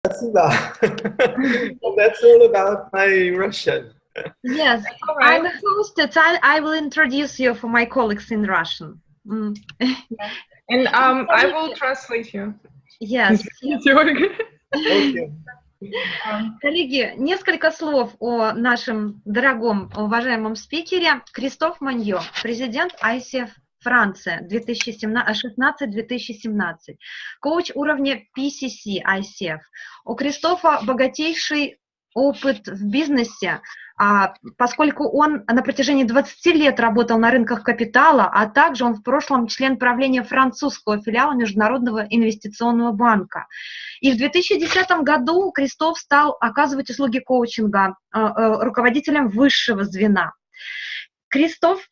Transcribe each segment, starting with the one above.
Спасибо. That's all about my Russian. Yes, right. I'm a host. I will introduce you for my colleagues in Russian. And I will translate you. Yes. Okay. Коллеги, несколько слов о нашем дорогом, уважаемом спикере Кристоф Моньё, президент ICF Франция 2016-2017, коуч уровня PCC ICF. У Кристофа богатейший опыт в бизнесе, поскольку он на протяжении 20 лет работал на рынках капитала, а также он в прошлом член правления французского филиала Международного инвестиционного банка. И в 2010 году Кристоф стал оказывать услуги коучинга руководителем высшего звена. Кристоф,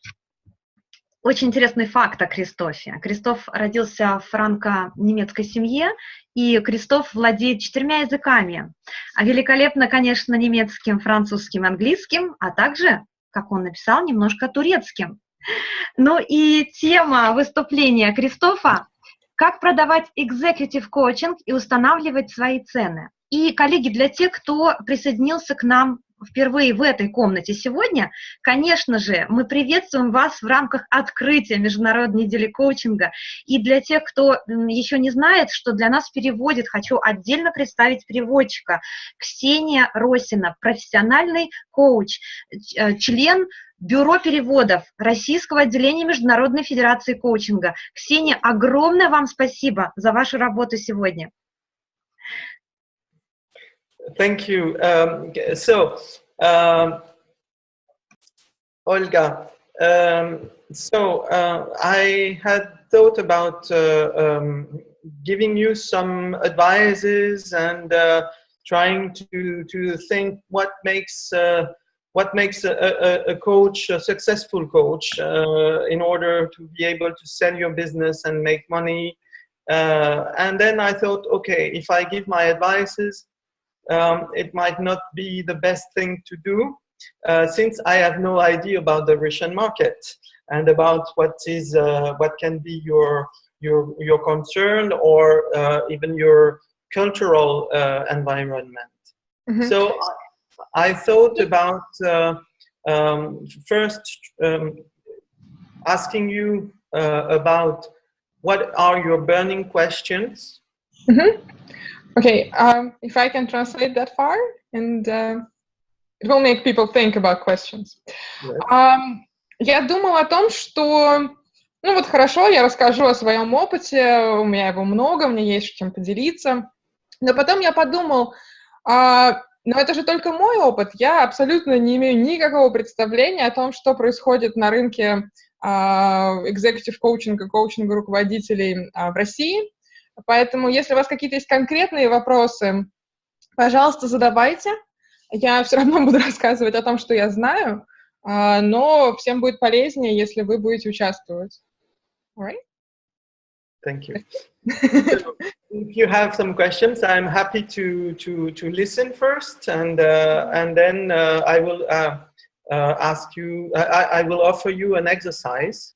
очень интересный факт о Кристофе. Кристоф родился в франко-немецкой семье, и Кристоф владеет 4 языками. Великолепно, конечно, немецким, французским, английским, а также, как он написал, немножко турецким. Ну и тема выступления Кристофа – как продавать executive коучинг и устанавливать свои цены. И, коллеги, для тех, кто присоединился к нам впервые в этой комнате сегодня, конечно же, мы приветствуем вас в рамках открытия Международной недели коучинга. И для тех, кто еще не знает, что для нас переводит, хочу отдельно представить переводчика. Ксения Росина, профессиональный коуч, член Бюро переводов Российского отделения Международной федерации коучинга. Ксения, огромное вам спасибо за вашу работу сегодня. Thank you. Olga, I had thought about giving you some advices and trying to think what makes a coach, a successful coach, in order to be able to sell your business and make money. And then I thought, okay, if I give my advices, it might not be the best thing to do, since I have no idea about the Russian market and about what can be your concern or even your cultural environment. Mm-hmm. So I thought about first asking you about what are your burning questions. Mm-hmm. Okay, if I can translate that far, and it will make people think about questions. Yes. Я думала о том, что, ну вот хорошо, я расскажу о своем опыте, у меня его много, мне есть чем поделиться, но потом я подумал, но это же только мой опыт, я абсолютно не имею никакого представления о том, что происходит на рынке executive коучинга, коучинга руководителей в России. Поэтому, если у вас какие-то есть конкретные вопросы, пожалуйста, задавайте. Я все равно буду рассказывать о том, что я знаю, но всем будет полезнее, если вы будете участвовать. All right? Thank you. So, if you have some questions, I'm happy to listen first, and then I will ask you. I will offer you an exercise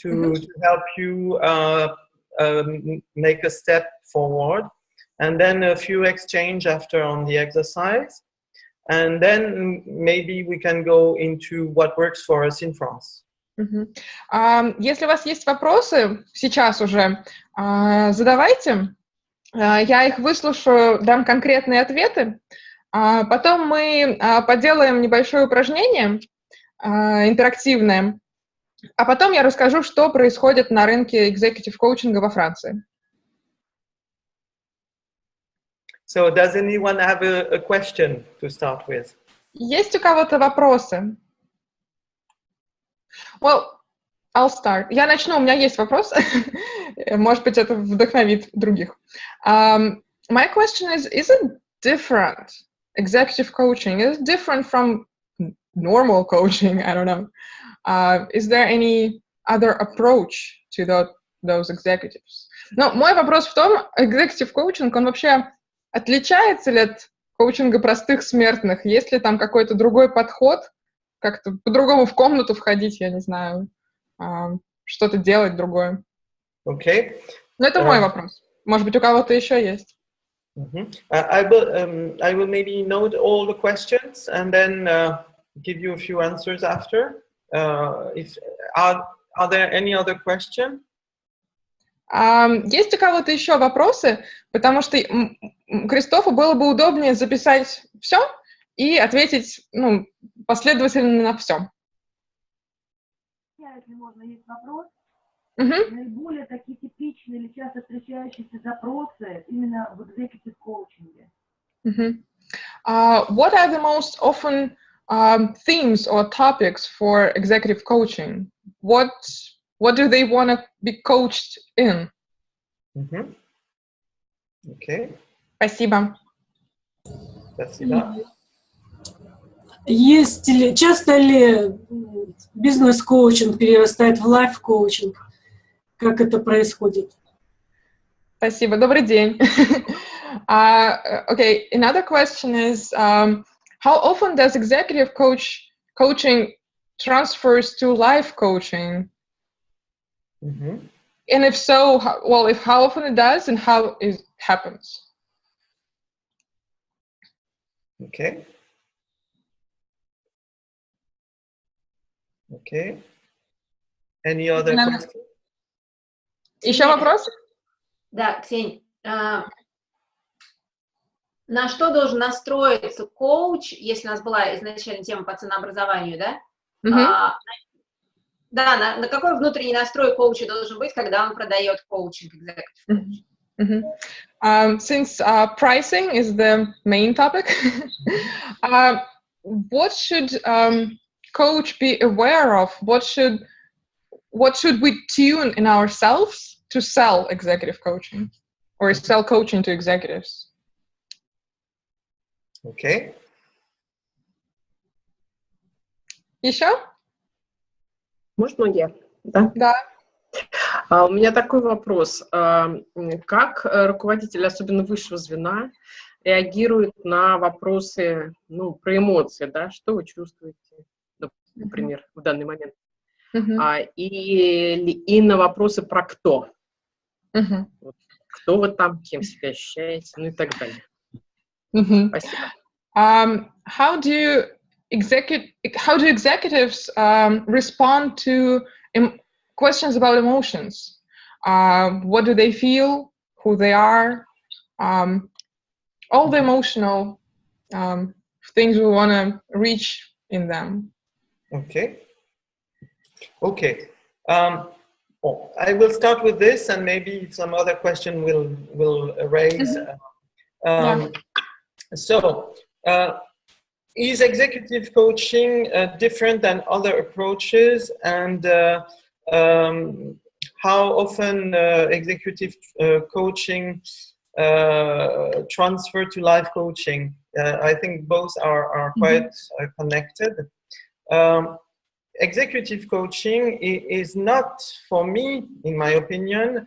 to help you. Make a step forward, and then a few exchange after on the exercise, and then maybe we can go into what works for us in France. Если у вас есть вопросы, сейчас уже задавайте, я их выслушаю, дам конкретные ответы, потом мы поделаем небольшое упражнение интерактивное, а потом я расскажу, что происходит на рынке executive коучинга во Франции. So, does anyone have a question to start with? Есть у кого-то вопросы? Well, I'll start. Я начну, у меня есть вопрос. Может быть, это вдохновит других. My question is it different? Executive coaching, is it different from normal coaching? I don't know. Is there any other approach to those executives? Но мой вопрос в том, executive coaching, он вообще отличается ли от коучинга простых смертных? Есть ли там какой-то другой подход? Как-то по-другому в комнату входить, я не знаю, что-то делать другое? Okay. Но это мой вопрос. Может быть, у кого-то еще есть? I will maybe note all the questions and then give you a few answers after. If are there any other question? Есть у кого-то еще вопросы? Потому что Кристофу было бы удобнее записать все и ответить последовательно на все. Если можно, есть вопрос. Наиболее такие типичные или часто встречающиеся запросы именно в executive коучинге. What are the most often themes or topics for executive coaching? What do they want to be coached in? Okay. Спасибо. Спасибо. Часто ли бизнес-коучинг перерастает в лайф-коучинг? Как это происходит? Спасибо. Добрый день. Okay, another question is, how often does executive coaching transfers to life coaching? And if so, how often it does and how it happens? Okay. Okay. Any other questions? Еще вопросы? Да, Ксень, на что должен настроиться коуч, если у нас была изначально тема по ценообразованию, да? Да, на какой внутренний настрой коуча должен быть, когда он продает коучинг, Since pricing is the main topic, what should coach be aware of? What should we tune in ourselves to sell executive coaching or sell coaching to executives? Okay. Еще? Можно я? Да. Да. У меня такой вопрос. Как руководитель, особенно высшего звена, реагирует на вопросы, про эмоции, да? Что вы чувствуете, например, в данный момент? И на вопросы про кто. Вот, кто вы там, кем себя ощущаете, и так далее. Спасибо. How do executives respond to questions about emotions? What do they feel? Who they are? All the emotional things we want to reach in them. Okay. Okay. I will start with this, and maybe some other question will raise. So, is executive coaching different than other approaches, and how often executive coaching transfer to life coaching? I think both are quite connected. Executive coaching is not, for me, in my opinion,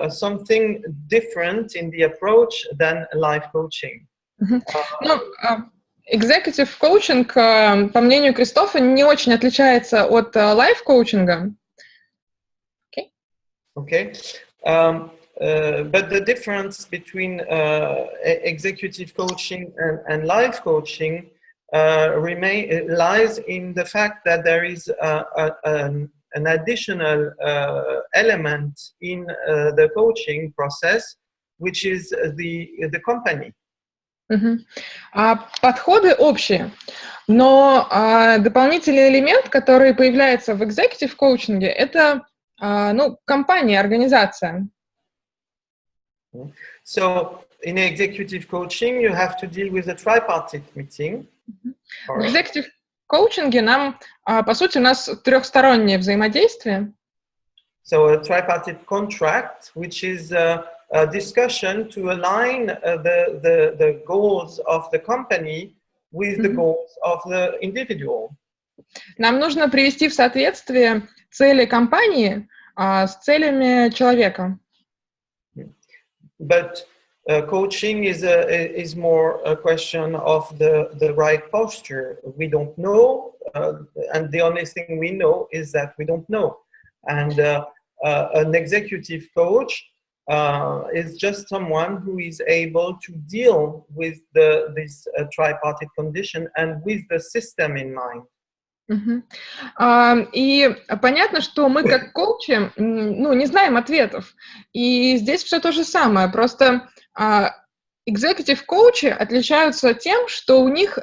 something different in the approach than life coaching. Executive coaching, по мнению Кристофа, не очень отличается от life-коучинга. Okay. But the difference between executive coaching and life coaching lies in the fact that there is an additional element in the coaching process, which is the company. Подходы общие, но дополнительный элемент, который появляется в executive коучинге, это компания, организация. So in executive coaching, you have to deal with a tripartite meeting. В executive коучинге по сути, у нас трехстороннее взаимодействие. So a tripartite contract, which is a discussion to align the goals of the company with the goals of the individual. Нам нужно привести в соответствие цели компании с целями человека. But coaching is more a question of the right posture. We don't know, and the only thing we know is that we don't know. And an executive coach is just someone who is able to deal with this tripartite condition and with the system in mind. И понятно, что мы как коучи, не знаем ответов. И здесь все то же самое. Просто экзекутив-коучи отличаются тем, что у них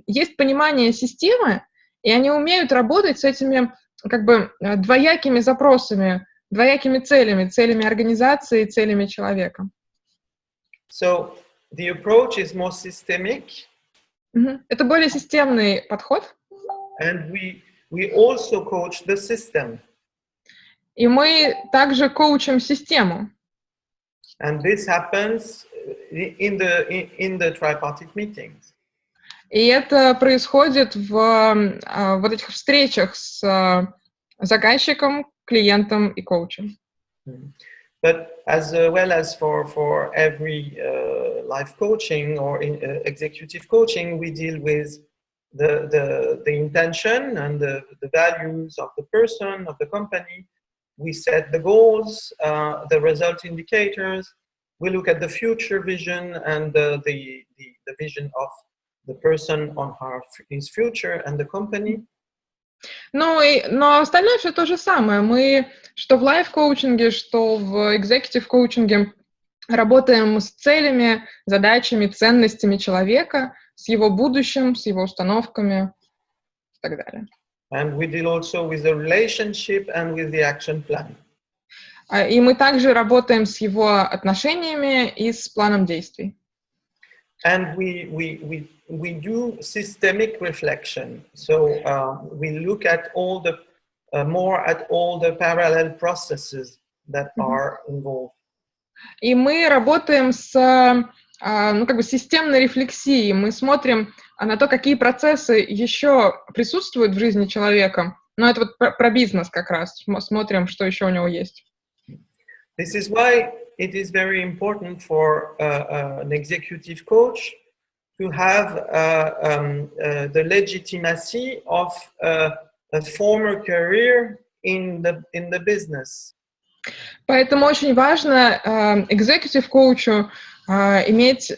есть понимание системы, и они умеют работать с этими двоякими запросами, двоякими целями организации, целями человека. So the approach is more systemic. Это более системный подход. And we also coach the system. И мы также коучим систему. And this happens in the tripartite meetings. И это происходит в вот этих встречах с заказчиком, клиентом и коучем. But as well as for every life coaching or executive coaching, we deal with the intention and the values of the person, of the company. We set the goals, the result indicators. We look at the future vision and the vision of the person on his future and the company. Но остальное все то же самое. Мы что в лайф-коучинге, что в экзекутив-коучинге работаем с целями, задачами, ценностями человека, с его будущим, с его установками и так далее. And we deal also with the relationship and with the action plan. И мы также работаем с его отношениями и с планом действий. And we do systemic reflection. So we look at all the more at all the parallel processes that are involved. И мы работаем с системной рефлексией. Мы смотрим на то, какие процессы еще присутствуют в жизни человека. Но это вот про бизнес как раз. Смотрим, что еще у него есть. This is why it is very important for an executive coach to have the legitimacy of a former career in the business. Поэтому очень важно экзекутив-коучу иметь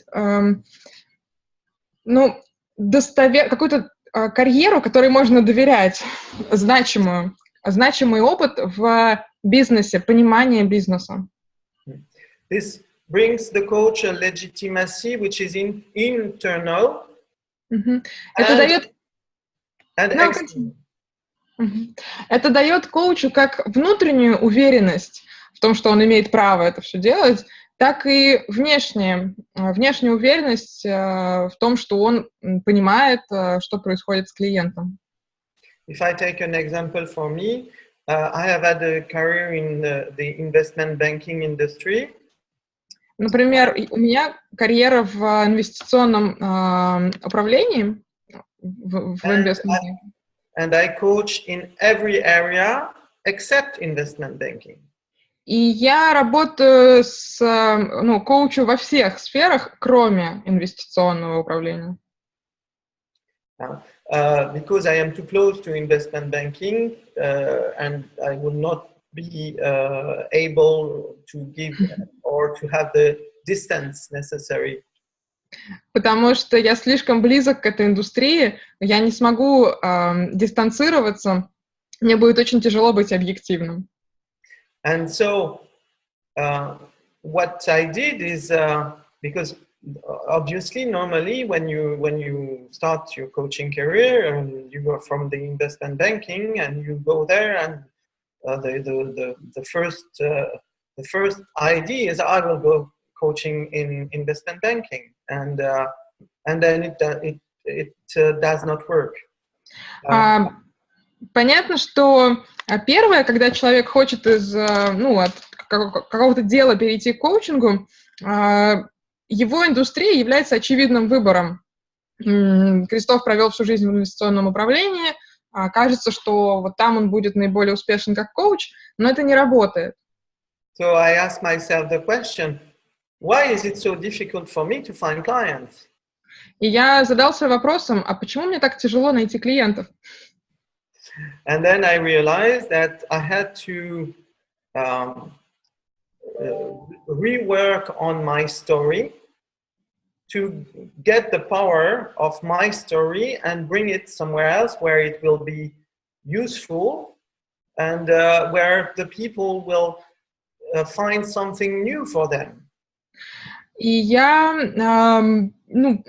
какую-то карьеру, которой можно доверять, значимый опыт в бизнесе, понимание бизнеса. This brings the coach a legitimacy which is internal Это дает коучу как внутреннюю уверенность в том, что он имеет право это все делать, так и внешнюю уверенность в том, что он понимает, что происходит с клиентом. If I take an example for me, I have had a career in the investment banking industry. Например, у меня карьера в инвестиционном управлении, в investment banking. And I coach in every area except investment banking. И я работаю коучу во всех сферах, кроме инвестиционного управления. Because I am too close to investment banking and I would not be able to give or to have the distance necessary. Потому что я слишком близок к этой индустрии, я не смогу дистанцироваться, мне будет очень тяжело быть объективным. And so what I did is because obviously normally when you start your coaching career and you go from the investment banking and you go there and the first idea is I will go coaching in investment banking and then it does not work. Понятно, что первое, когда человек хочет от какого-то дела перейти к коучингу, его индустрия является очевидным выбором. Кристоф провел всю жизнь в инвестиционном управлении, кажется, что вот там он будет наиболее успешен как коуч, но это не работает. So I asked myself the question, why is it so difficult for me to find clients? И я задался вопросом, а почему мне так тяжело найти клиентов? And then I realized that I had to rework on my story to get the power of my story and bring it somewhere else where it will be useful and where the people will find something new for them. И я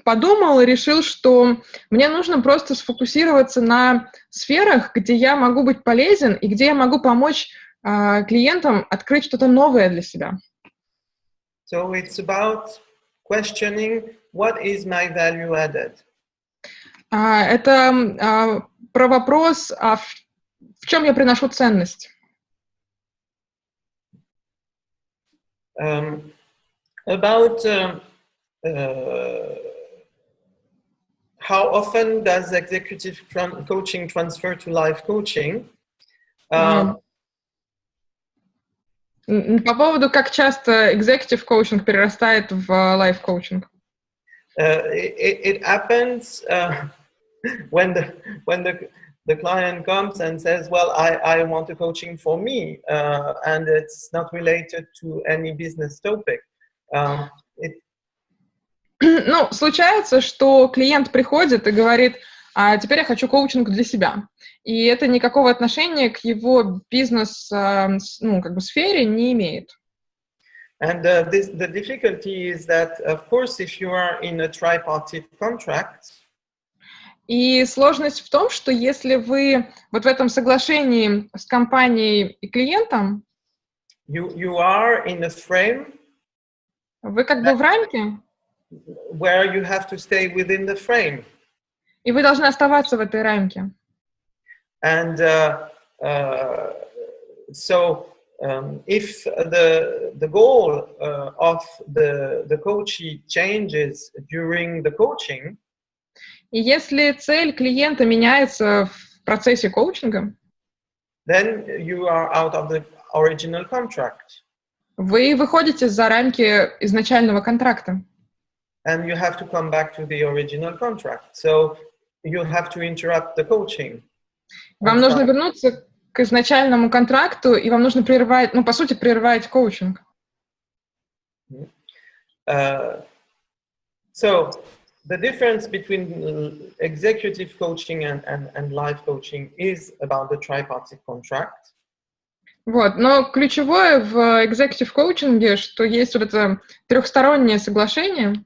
подумал и решил, что мне нужно просто сфокусироваться на сферах, где я могу быть полезен и где я могу помочь клиентам открыть что-то новое для себя. So it's about questioning what is my value added. Это про вопрос, в чем я приношу ценность. About how often does executive coaching transfer to life coaching? По поводу, как часто executive coaching перерастает в life coaching. It happens when the client comes and says, well, I want a coaching for me, and it's not related to any business topic. Ну, случается, что клиент приходит и говорит, теперь я хочу коучинг для себя. И это никакого отношения к его бизнес-сфере не имеет. And the difficulty is that, of course, if you are in a tripartite contract, и сложность в том, что если вы вот в этом соглашении с компанией и клиентом, you are in a frame, вы как бы в рамке, where you have to stay within the frame. И вы должны оставаться в этой рамке. And so if the goal of the coachee changes during the coaching, и если цель клиента меняется в процессе коучинга, then you are out of the original contract. Вы выходите за рамки изначального контракта. And you have to come back to the original contract. So you have to interrupt the coaching. Вам нужно вернуться к изначальному контракту, и вам нужно прервать, по сути, прервать коучинг. So the difference between executive coaching and life coaching is about the tripartite contract. Вот, но ключевое в executive коучинге, что есть вот это трехстороннее соглашение.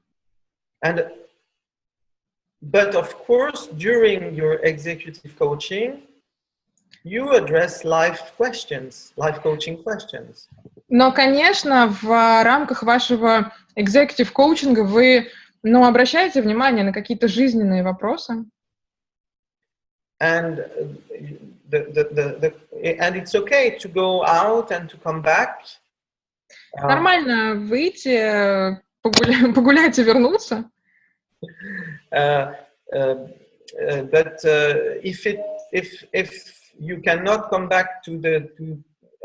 But of course, during your executive coaching, you address life coaching questions. Но, конечно, в рамках вашего executive коучинга вы, обращаете внимание на какие-то жизненные вопросы. And it's okay to go out and to come back. Nормально выйти, погулять и вернуться. But if you cannot come back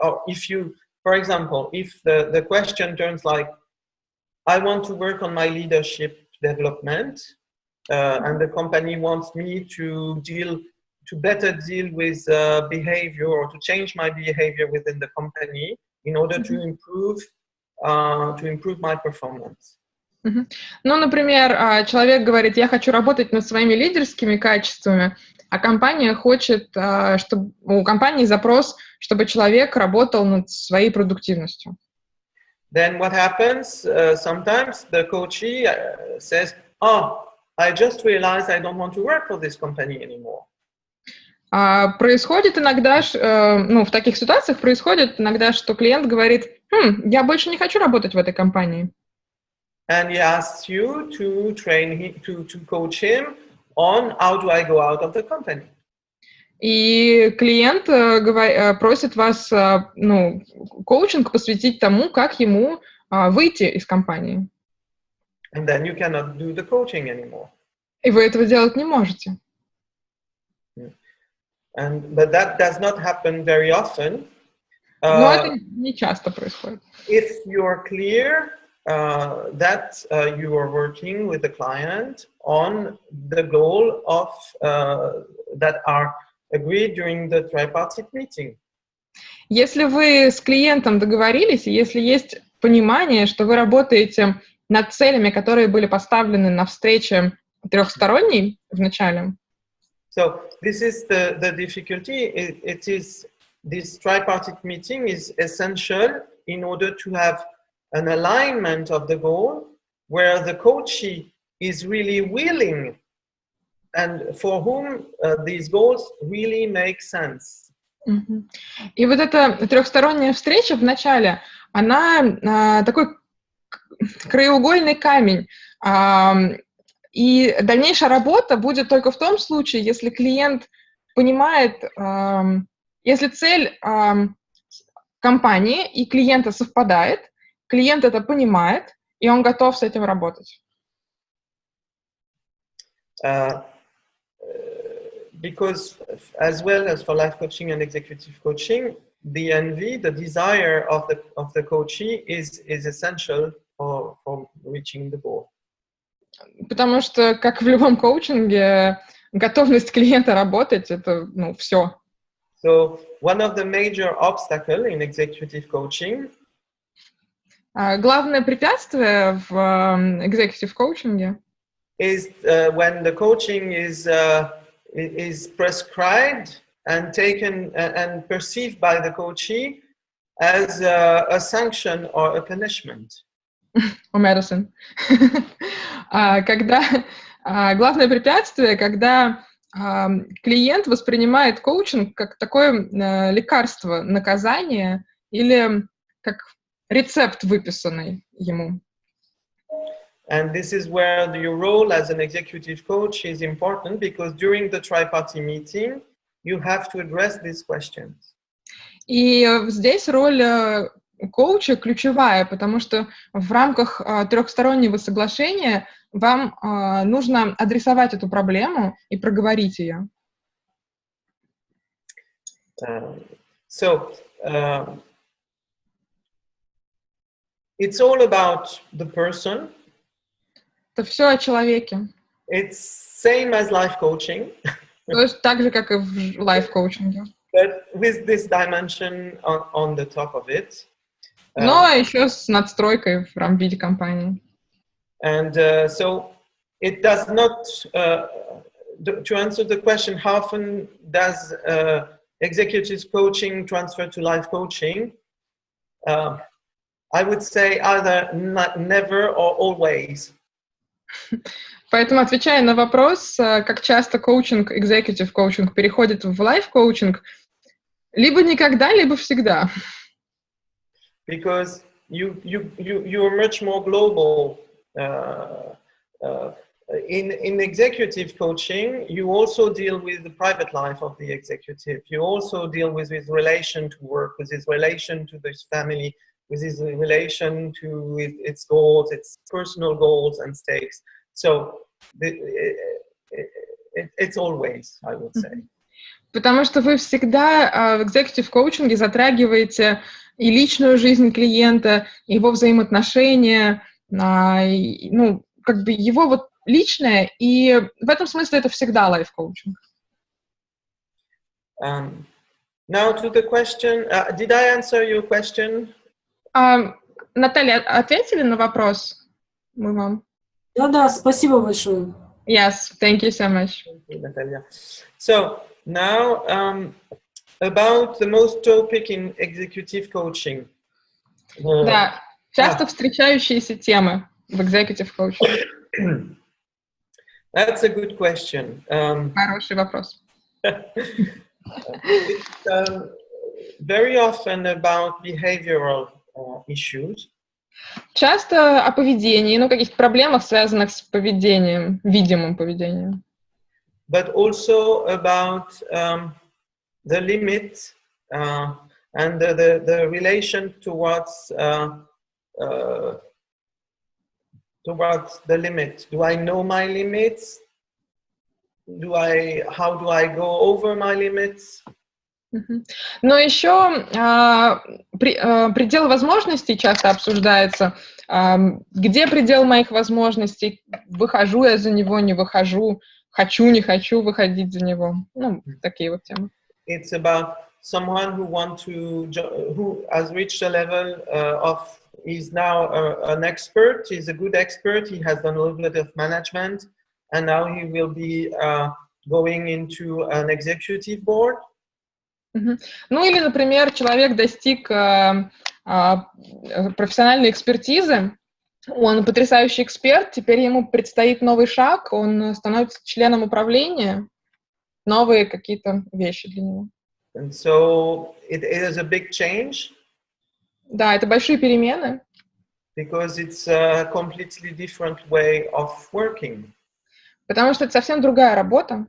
or if you, for example, if the question turns like, I want to work on my leadership development, and the company wants me to better deal with behavior or to change my behavior within the company in order to improve my performance. Ну, например, человек говорит, я хочу работать над своими лидерскими качествами, а компания хочет, чтобы у компании запрос, чтобы человек работал над своей продуктивностью. Then what happens? Sometimes the coachee says, I just realized I don't want to work for this company anymore. Происходит иногда, в таких ситуациях происходит иногда, что клиент говорит, я больше не хочу работать в этой компании. And he asks you to to coach him on how do I go out of the company. И клиент просит вас, коучинг посвятить тому, как ему выйти из компании. And then you cannot do the coaching anymore. И вы этого делать не можете. But that does not happen very often. Но это не часто происходит. If you're clear that you are working with the client on the goal of that are agreed during the tripartite meeting. Если вы с клиентом договорились, и если есть понимание, что вы работаете над целями, которые были поставлены на встрече трехсторонней в начале. So this is the difficulty. It is this tripartite meeting is essential in order to have an alignment of the goal where the coachee is really willing and for whom these goals really make sense. И вот эта трехсторонняя встреча в начале, она такой краеугольный камень. И дальнейшая работа будет только в том случае, если клиент понимает, если цель компании и клиента совпадает, клиент это понимает, и он готов с этим работать. Because as well as for life coaching and executive coaching, the envy, the desire of the coachee is essential for reaching the goal. Потому что, как в любом коучинге, готовность клиента работать — это, все. So one of the major obstacles in executive coaching главное препятствие в executive коучинге is when the coaching is prescribed and taken and perceived by the coachee as a sanction or a punishment. Or medicine. Главное препятствие, когда клиент воспринимает коучинг как такое лекарство, наказание или как рецепт, выписанный ему. And this is where your role as an executive coach is important, because during the tri-party meeting, you have to address these questions. И здесь роль коуча ключевая, потому что в рамках трехстороннего соглашения вам нужно адресовать эту проблему и проговорить ее. It's all about the person. Это все о человеке. It's same as life coaching. То есть так же, как и в лайф-коучинге. But with this dimension on the top of it. Но еще с надстройкой в виде компании. And so it does not, to answer the question, how often does executive coaching transfer to life coaching? I would say either never or always. Поэтому, отвечая на вопрос, как часто коучинг, executive коучинг переходит в лайф-коучинг, либо никогда, либо всегда. Because you're much more global. In executive coaching, you also deal with the private life of the executive. You also deal with his relation to work, with his relation to his family, with his relation to its goals, its personal goals and stakes. So it's always, I would say. Потому что вы всегда в executive коучинге затрагиваете и личную жизнь клиента, его взаимоотношения, его личное, и в этом смысле это всегда лайф-коучинг. Now to the question, did I answer your question? Наталья, ответили на вопрос? Мы вам. Да, спасибо большое. Yes, thank you so much. Thank you, Natalia. So now about the most topic in executive coaching. Да, часто встречающиеся темы в executive coaching. That's a good question. Хороший вопрос. It's very often about behavioral issues. Часто о поведении, каких-то проблемах, связанных с поведением, видимым поведением. But also about the limits and the relation towards the limit. Do I know my limits? How do I go over my limits? Но еще предел возможностей часто обсуждается. Где предел моих возможностей? Выхожу я за него, не выхожу? Хочу, не хочу выходить за него? Такие вот темы. It's about someone who has reached a level he's now an expert, he's a good expert, he has done a little bit of management, and now he will be going into an executive board. Ну или, например, человек достиг профессиональной экспертизы, он потрясающий эксперт, теперь ему предстоит новый шаг, он становится членом управления, новые какие-то вещи для него. And so it is a big change. Да, это большие перемены. Because it's a completely different way of working. Потому что это совсем другая работа.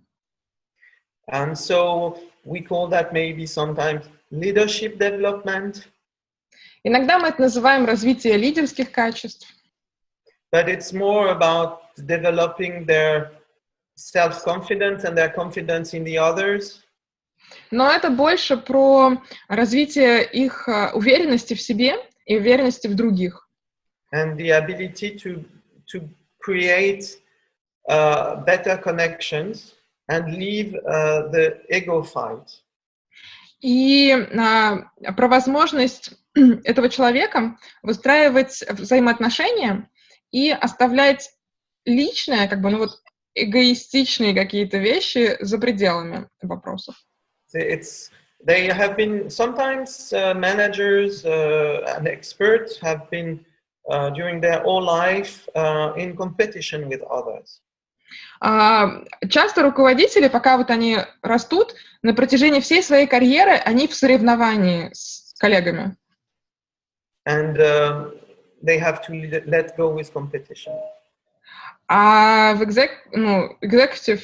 And so we call that maybe sometimes leadership development. Иногда мы это называем развитие лидерских качеств. But it's more about developing their self-confidence and their confidence in the others. Но это больше про развитие их уверенности в себе и уверенности в других. And the ability to create better connections and leave the ego fight. И про возможность этого человека выстраивать взаимоотношения и оставлять личное, как бы, ну вот, эгоистичные какие-то вещи за пределами вопросов. They have been sometimes managers and experts have been during their whole life in competition with others. Часто руководители, пока вот они растут, на протяжении всей своей карьеры, они в соревновании с коллегами. And they have to let go with competition. А в executive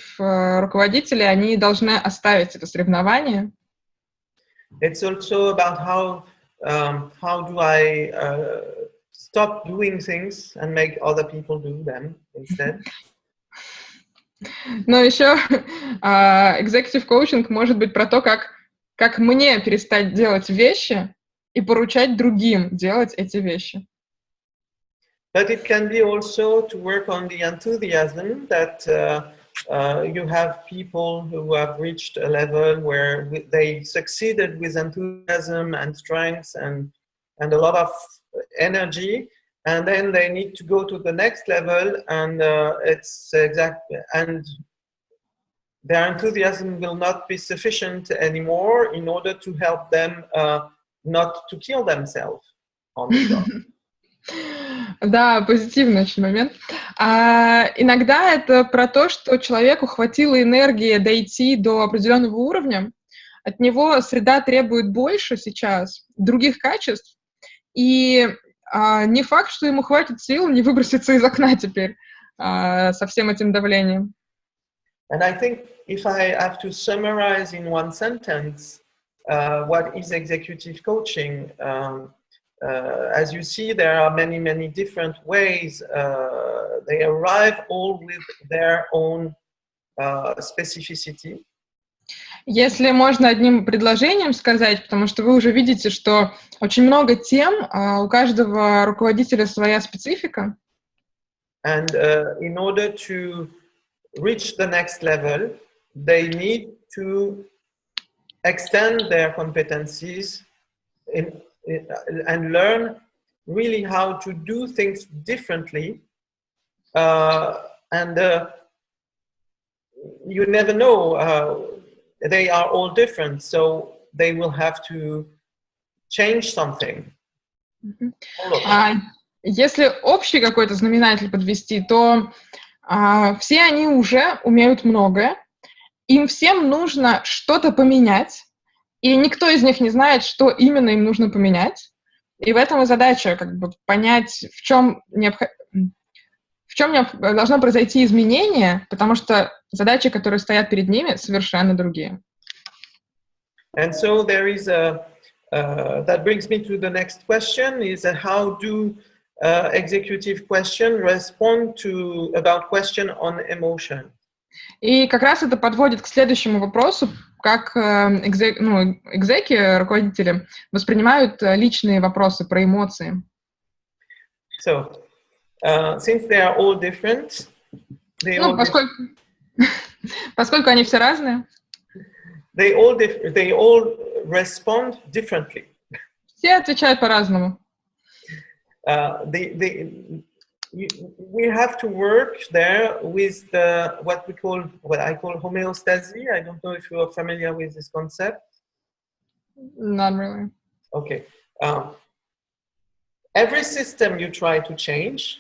руководители, они должны оставить это соревнование. It's also about how do I stop doing things and make other people do them instead. Но еще executive coaching может быть про то, как мне перестать делать вещи и поручать другим делать эти вещи. But it can be also to work on the enthusiasm that you have people who have reached a level where they succeeded with enthusiasm and strength and a lot of energy, and then they need to go to the next level, and and their enthusiasm will not be sufficient anymore in order to help them not to kill themselves on the job. Да, позитивный очень момент. Иногда это про то, что человеку хватило энергии дойти до определенного уровня, от него среда требует больше сейчас, других качеств, и не факт, что ему хватит сил не выброситься из окна теперь со всем этим давлением. And I think if I have to summarize in one sentence what is executive coaching, as you see, there are many, many different ways. They arrive all with their own specificity. Если можно одним предложением сказать, потому что вы уже видите, что очень много тем, у каждого руководителя своя специфика. And in order to reach the next level, they need to extend their competencies and learn really how to do things differently. And you never know, they are all different, so they will have to change something. Если общий какой-то знаменатель подвести, то все они уже умеют многое, им всем нужно что-то поменять, и никто из них не знает, что именно им нужно поменять. И в этом и задача, как бы, понять, в чем должно произойти изменение, потому что задачи, которые стоят перед ними, совершенно другие. And so there is that brings me to the next question, is how do executive question respond to about question on emotion? И как раз это подводит к следующему вопросу, как экзеки, руководители, воспринимают личные вопросы про эмоции. So, since they are all different, поскольку они все разные, they all respond differently. Все отвечают по-разному. We have to work there with what I call homeostasis. I don't know if you are familiar with this concept. Not really. Okay. Every system you try to change.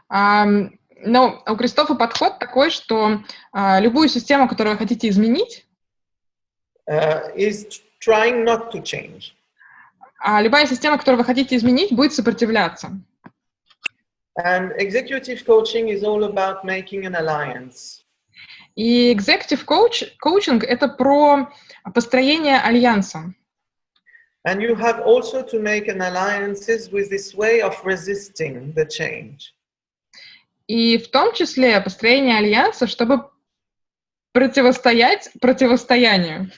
Но у Кристофа подход такой, что любую систему, которую вы хотите изменить, is trying not to change. А любая система, которую вы хотите изменить, будет сопротивляться. And executive coaching is all about making an alliance. И executive coaching — это про построение альянса. And you have also to make an alliances with this way of resisting the change. И в том числе построение альянса, чтобы противостоять противостоянию.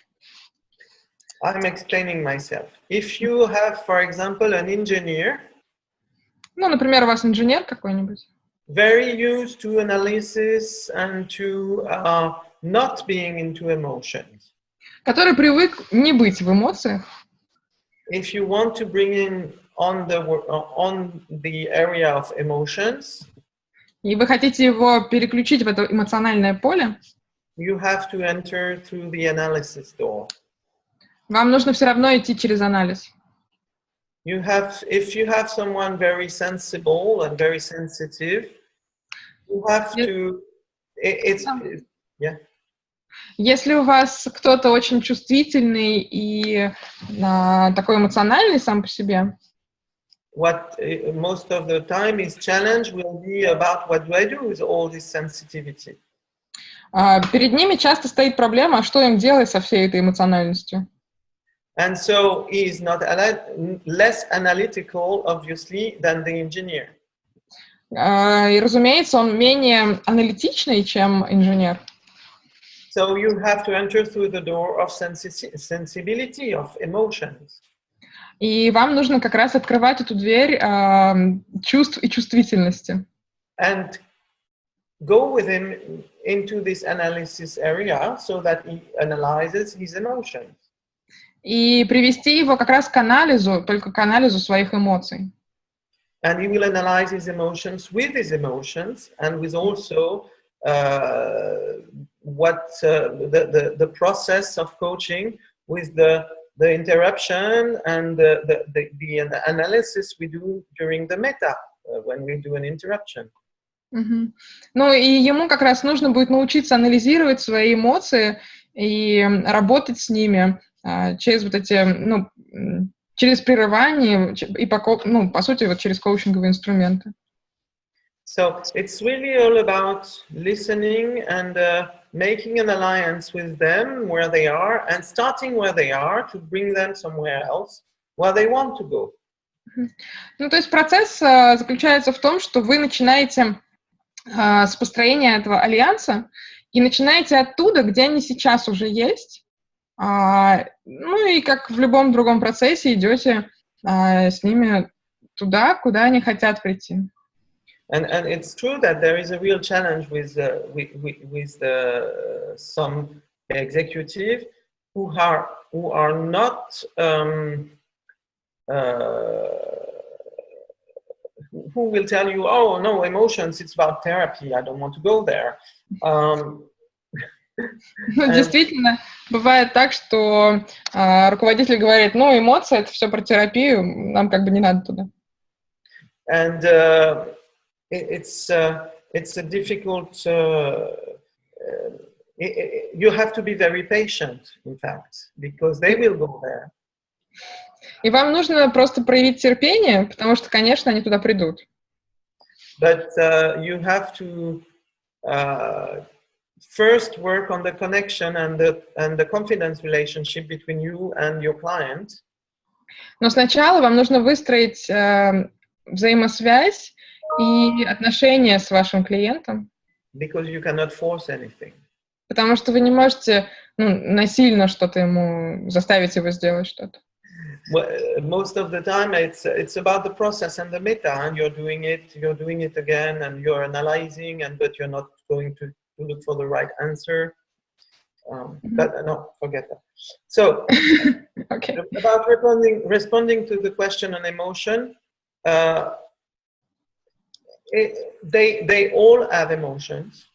I'm explaining myself. If you have, for example, an engineer, ну, например, у вас инженер какой-нибудь, very used to analysis and to not being into emotions. Который привык не быть в эмоциях. If you want to bring in on the area of emotions, и вы хотите его переключить в это эмоциональное поле, you have to enter through the analysis door. Вам нужно все равно идти через анализ. If you have someone very sensible and very sensitive, you have to. Yeah. Если у вас кто-то очень чувствительный и такой эмоциональный сам по себе, what most of the time is challenge will be about what do I do with all this sensitivity. Перед ними часто стоит проблема, что им делать со всей этой эмоциональностью. And so he is not less analytical, obviously, than the engineer. И, разумеется, он менее аналитичный, чем инженер. So you have to enter through the door of sensibility, of emotions. И вам нужно как раз открывать эту дверь чувств и чувствительности. And go with him into this analysis area so that he analyzes his emotions. И привести его как раз к анализу, только к анализу своих эмоций. And he will analyze his emotions with his emotions and with also the process of coaching with the interruption and the analysis we do during the meta when we do an interruption. Ну и ему как раз нужно будет научиться анализировать свои эмоции и работать с ними через вот эти, через прерывание и по сути вот через коучинговые инструменты. So it's really all about listening and making an alliance with them where they are and starting where they are to bring them somewhere else where they want to go. Ну, то есть процесс заключается в том, что вы начинаете с построения этого альянса и начинаете оттуда, где они сейчас уже есть, ну и как в любом другом процессе идете с ними туда, куда они хотят прийти. And it's true that there is a real challenge with some executives who are not who will tell you, oh no, emotions, it's about therapy, I don't want to go there. Действительно, бывает так, что руководитель говорит, эмоции — это все про терапию, нам как бы не надо туда. And it's a difficult. You have to be very patient, in fact, because they will go there. И вам нужно просто проявить терпение, потому что, конечно, они туда придут. But you have to first work on the connection and the confidence relationship between you and your client. Но сначала вам нужно выстроить взаимосвязь и отношения с вашим клиентом. Because you cannot force anything. Потому что вы не можете насильно что-то ему заставить его сделать что-то. Well, most of the time it's about the process and the meta, and you're doing it again, and you're analyzing, but you're not going to look for the right answer. No, forget that. So, Okay. about responding to the question on emotion, they all have emotions.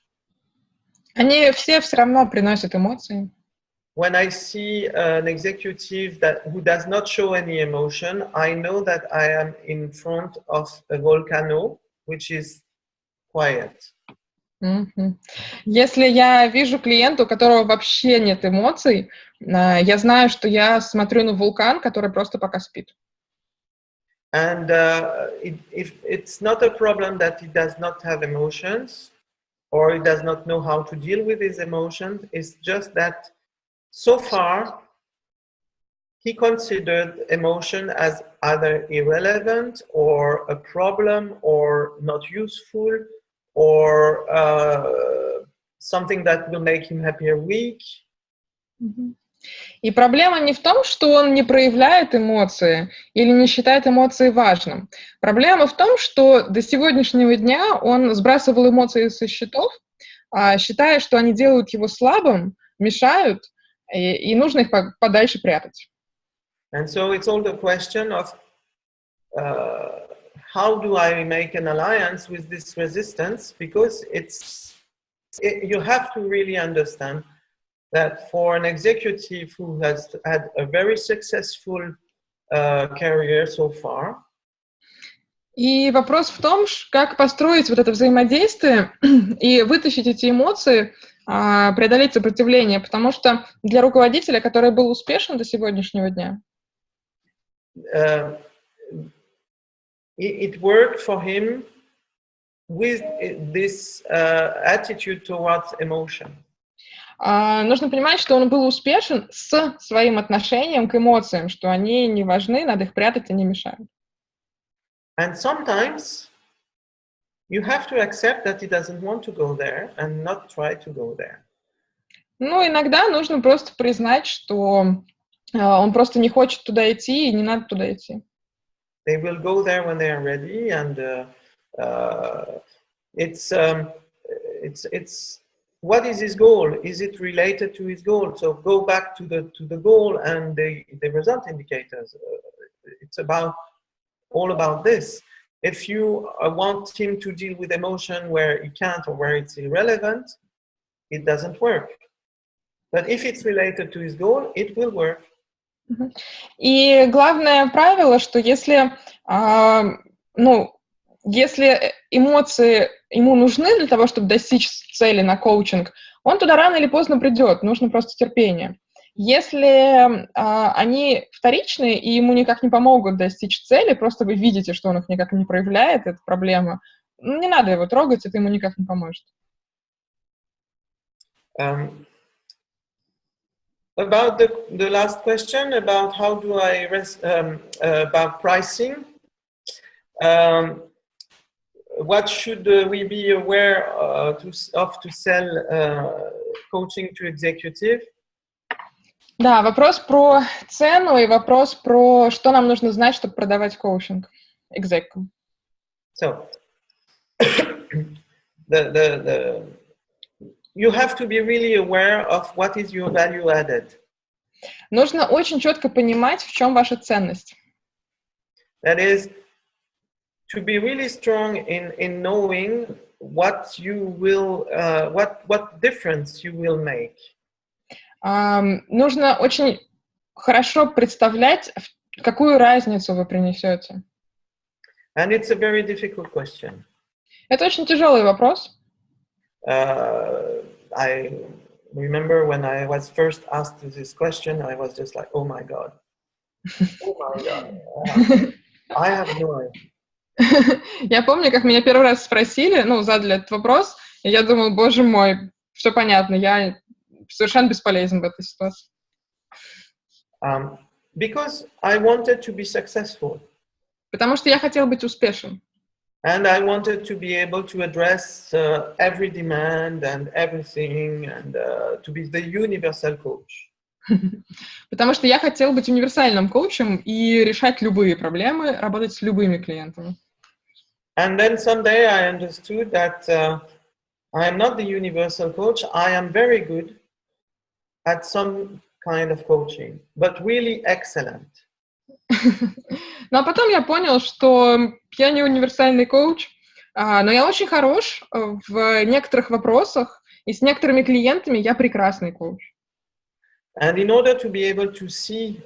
Они все равно приносят эмоции. When I see an executive who does not show any emotion, I know that I am in front of a volcano, which is quiet. Если я вижу клиента, у которого вообще нет эмоций, я знаю, что я смотрю на вулкан, который просто пока спит. And it's not a problem that he does not have emotions or he does not know how to deal with his emotions. It's just that so far he considered emotion as either irrelevant or a problem or not useful or something that will make him happy a week. И проблема не в том, что он не проявляет эмоции или не считает эмоции важным. Проблема в том, что до сегодняшнего дня он сбрасывал эмоции со счетов, считая, что они делают его слабым, мешают, и нужно их подальше прятать. And so it's all the question of how do I make an alliance with this resistance? Because you have to really understand that for an executive who has had a very successful career so far. И вопрос в том, как построить вот это взаимодействие и вытащить эти эмоции, преодолеть сопротивление, потому что для руководителя, который был успешен до сегодняшнего дня, it worked for him with this attitude towards emotion. Нужно понимать, что он был успешен с своим отношением к эмоциям, что они не важны, надо их прятать, они мешают. And sometimes you have to accept that he doesn't want to go there and not try to go there. Ну, иногда нужно просто признать, что он просто не хочет туда идти, и не надо туда идти. They will go there when they are ready, and it's what is his goal? Is it related to his goal? So go back to the goal and the result indicators. It's all about this. If you want him to deal with emotion where he can't or where it's irrelevant, it doesn't work. But if it's related to his goal, it will work. И главное правило, что если эмоции ему нужны для того, чтобы достичь цели на коучинг, он туда рано или поздно придет, нужно просто терпение. Если они вторичные и ему никак не помогут достичь цели, просто вы видите, что он их никак не проявляет, это проблема, не надо его трогать, это ему никак не поможет. About the last question, about how do I about pricing, what should we be aware to sell coaching to executive? Да, вопрос про цену и вопрос про что нам нужно знать, чтобы продавать коучинг экзекам. So, you have to be really aware of what is your value added. Нужно очень четко понимать, в чем ваша ценность. That is, to be really strong in knowing what you will, what difference you will make. Нужно очень хорошо представлять, какую разницу вы принесете. And it's a very difficult question. Это очень тяжелый вопрос. I remember when I was first asked this question, I was just like, oh my God. Oh my God. I have no idea. Я помню, как меня первый раз спросили, задали этот вопрос, и я думала, боже мой, все понятно, я совершенно бесполезен в этой ситуации. Because I wanted to be successful. Потому что я хотела быть успешным. And I wanted to be able to address every demand and everything and to be the universal coach. Потому что я хотела быть универсальным коучем и решать любые проблемы, работать с любыми клиентами. And then someday I understood that I am not the universal coach. I am very good at some kind of coaching, but really excellent. Ну, а потом я понял, что я не универсальный коуч, но я очень хорош в некоторых вопросах, и с некоторыми клиентами я прекрасный коуч. And in order to be able to see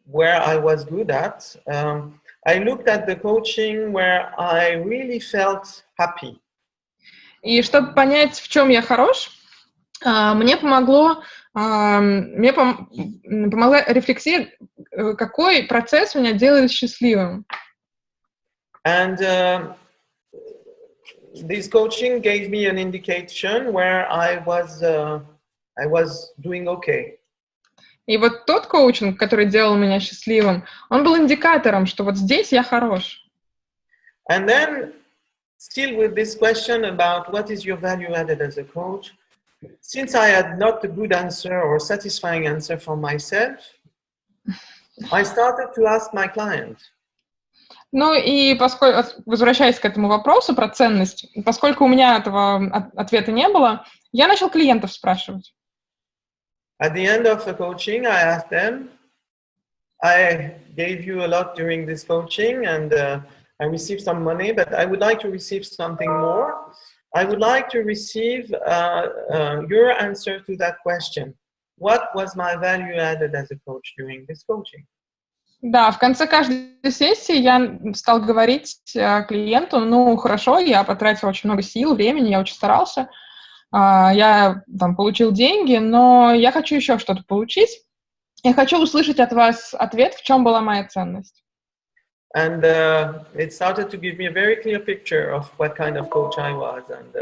where I was good at, I looked at the coaching where I really felt happy. И чтобы понять, в чем я хорош, мне помогла рефлексия, какой процесс меня делает счастливым. And this coaching gave me an indication where I was doing okay. И вот тот коучинг, который делал меня счастливым, он был индикатором, что вот здесь я хорош. And then, still with this question about what is your value added as a coach, since I had not a good answer or satisfying answer for myself, I started to ask my client. Ну и поскольку, возвращаясь к этому вопросу про ценность, поскольку у меня этого ответа не было, я начал клиентов спрашивать. At the end of the coaching, I asked them, I gave you a lot during this coaching and I received some money, but I would like to receive something more. I would like to receive your answer to that question. What was my value added as a coach during this coaching? Да, в конце каждой сессии я стал говорить клиенту, ну, хорошо, я потратил очень много сил, времени, я очень старался, я там получил деньги, но я хочу еще что-то получить. Я хочу услышать от вас ответ, в чем была моя ценность. And it started to give me a very clear picture of what kind of coach I was and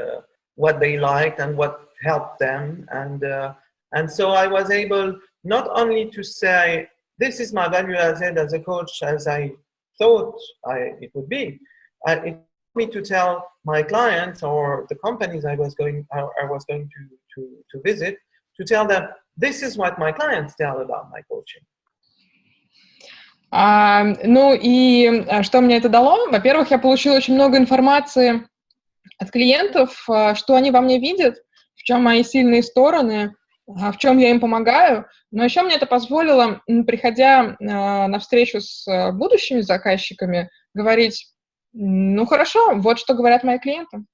what they liked and what helped them. And so I was able not only to say, this is my value added as a coach as I thought it would be. It helped me to tell my clients or the companies I was going to visit, to tell them, this is what my clients tell about my coaching. Ну и что мне это дало? Во-первых, я получила очень много информации от клиентов, что они во мне видят, в чем мои сильные стороны, в чем я им помогаю. Но еще мне это позволило, приходя на встречу с будущими заказчиками, говорить, ну хорошо, вот что говорят мои клиенты.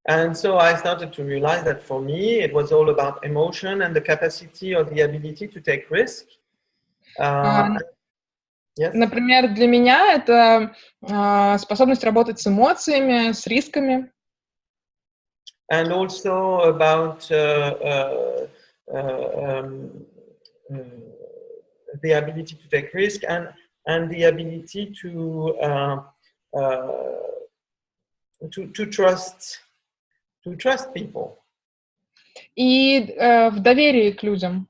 And so I started to realize that for me, it was all about emotion and the capacity or the ability to take risk. Yes. Например, для меня это способность работать с эмоциями, с рисками. And also about the ability to take risk and the ability to trust people. И в доверии к людям.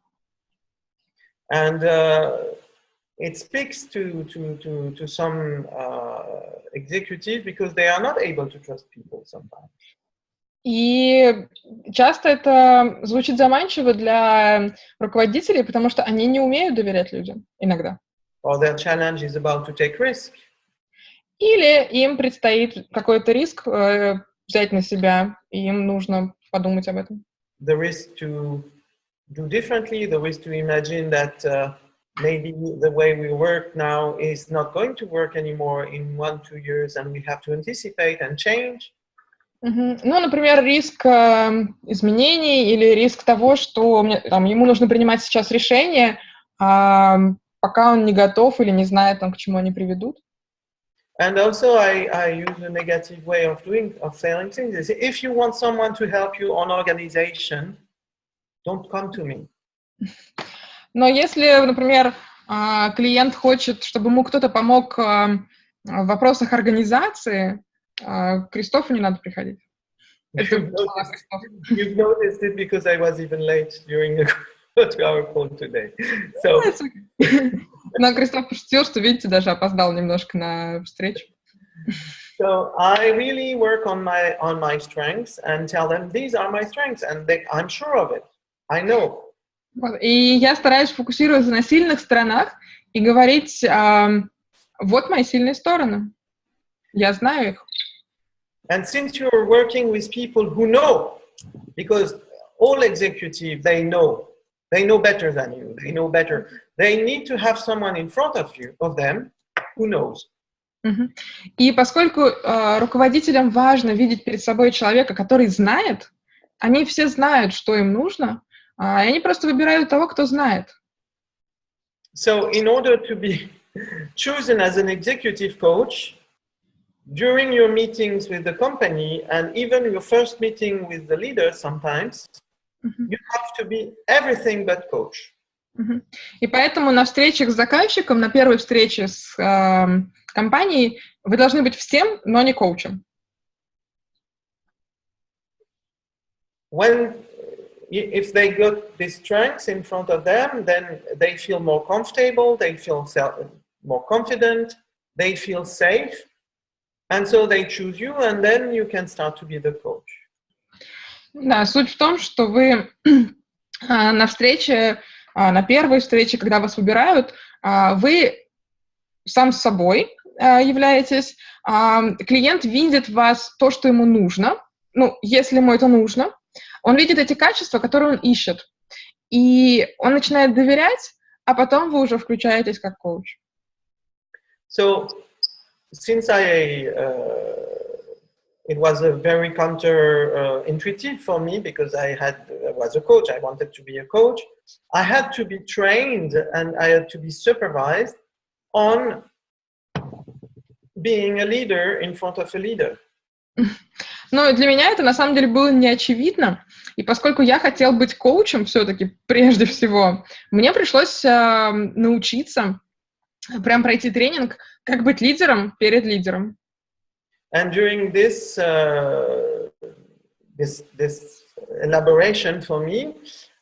And it speaks to some executives because they are not able to trust people sometimes. И часто это звучит заманчиво для руководителей, потому что они не умеют доверять людям иногда. Or their challenge is about to take risk. Или им предстоит какой-то риск взять на себя, и им нужно подумать об этом. The risk to do differently, the risk to imagine that maybe the way we work now is not going to work anymore in 1-2 years and we have to anticipate and change. Ну, например, риск изменений или риск того, что ему нужно принимать сейчас решение, пока он не готов или не знает, к чему они приведут. And also I use a negative way of saying things. If you want someone to help you on organization, don't come to me. Но если, например, клиент хочет, чтобы ему кто-то помог в вопросах организации, к Кристофу не надо приходить. You've noticed it because I was even late during the 2-hour call today. So. Но Кристоф пошутил, что, видите, даже опоздал немножко на встречу. So I really work on my strengths and tell them these are my strengths, and I'm sure of it. I know. И я стараюсь фокусироваться на сильных сторонах и говорить, вот мои сильные стороны. Я знаю их. And since you're working with people who know, because all executives, they know better than you, they know better. They need to have someone in front of them who knows. И поскольку руководителям важно видеть перед собой человека, который знает, они все знают, что им нужно, и они просто выбирают того, кто знает. So in order to be chosen as an executive coach, during your meetings with the company and even your first meeting with the leader sometimes, you have to be everything but coach. И поэтому на встречах с заказчиком, на первой встрече с компанией, вы должны быть всем, но не коучем. If they got these strengths in front of them, then they feel more comfortable, they feel more confident, they feel safe, and so they choose you, and then you can start to be the coach. Да, суть в том, что вы на встрече, на первой встрече, когда вас выбирают, вы сам с собой являетесь, клиент видит в вас то, что ему нужно, ну, если ему это нужно, он видит эти качества, которые он ищет, и он начинает доверять, а потом вы уже включаетесь как коуч. So, since it was a very counterintuitive for me because I was a coach, I wanted to be a coach, I had to be trained and I had to be supervised on being a leader in front of a leader. Но для меня это на самом деле было не очевидно, и поскольку я хотел быть коучем все-таки прежде всего, мне пришлось научиться, прям пройти тренинг, как быть лидером перед лидером. And during this elaboration for me,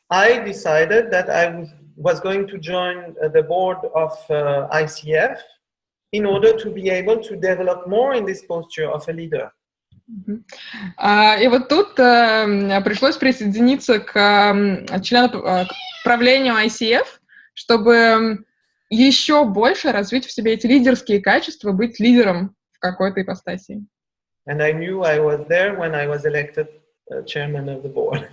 I decided that I was going to join the board of ICF in order to be able to develop more in this posture of a leader. И вот тут пришлось присоединиться к правлению ICF, чтобы еще больше развить в себе эти лидерские качества, быть лидером в какой-то ипостаси. And I knew I was there when I was elected chairman of the board.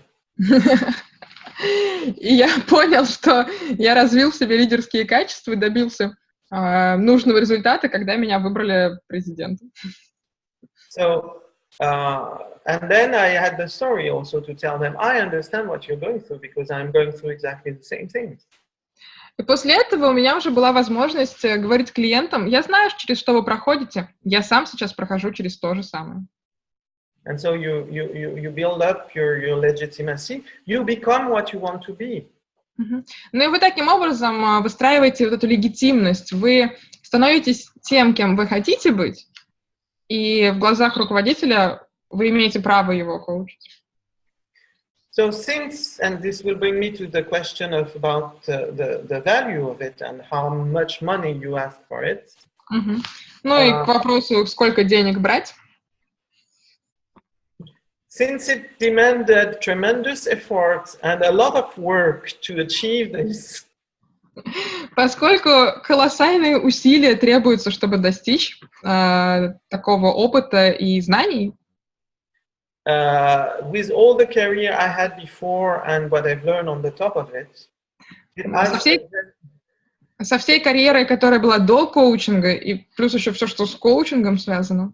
И я понял, что я развил в себе лидерские качества и добился нужного результата, когда меня выбрали президентом. So, and then I had the story also to tell them, I understand what you're going through because I'm going through exactly the same things. И после этого у меня уже была возможность говорить клиентам, я знаю, через что вы проходите, я сам сейчас прохожу через то же самое. And so you build up your legitimacy, you become what you want to be. Ну и вы таким образом выстраиваете вот эту легитимность, вы становитесь тем, кем вы хотите быть, и в глазах руководителя вы имеете право его коучить. So since, and this will bring me to the question about the value of it and how much money you ask for it. Ну и к вопросу, сколько денег брать. Since it demanded tremendous effort and a lot of work to achieve this. Поскольку колоссальные усилия требуются, чтобы достичь такого опыта и знаний. With all the career I had before and what I've learned on the top of it. Со всей карьерой, которая была до коучинга, и плюс еще все, что с коучингом связано.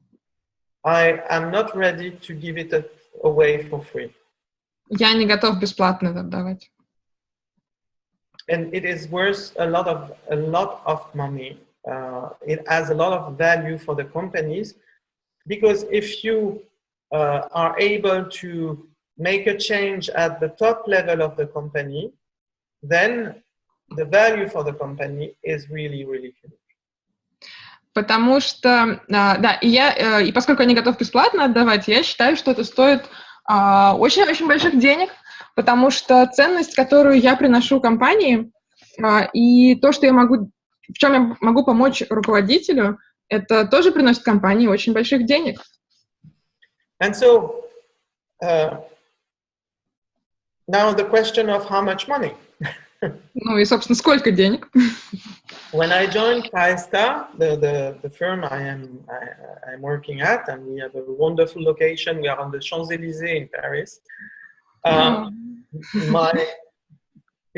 I am not ready to give it away for free. Я не готов бесплатно это отдавать. And it is worth a lot of money. It has a lot of value for the companies because if you are able to make a change at the top level of the company, then the value for the company is really, really huge. Потому что, да, и поскольку я не готов бесплатно отдавать, я считаю, что это стоит очень-очень больших денег, потому что ценность, которую я приношу компании, и то, что в чем я могу помочь руководителю, это тоже приносит компании очень больших денег. And so, now the question of how much money. Ну и, собственно, сколько денег? When I joined Caesta, the firm I'm working at, and we have a wonderful location. We are on the Champs-Élysées in Paris.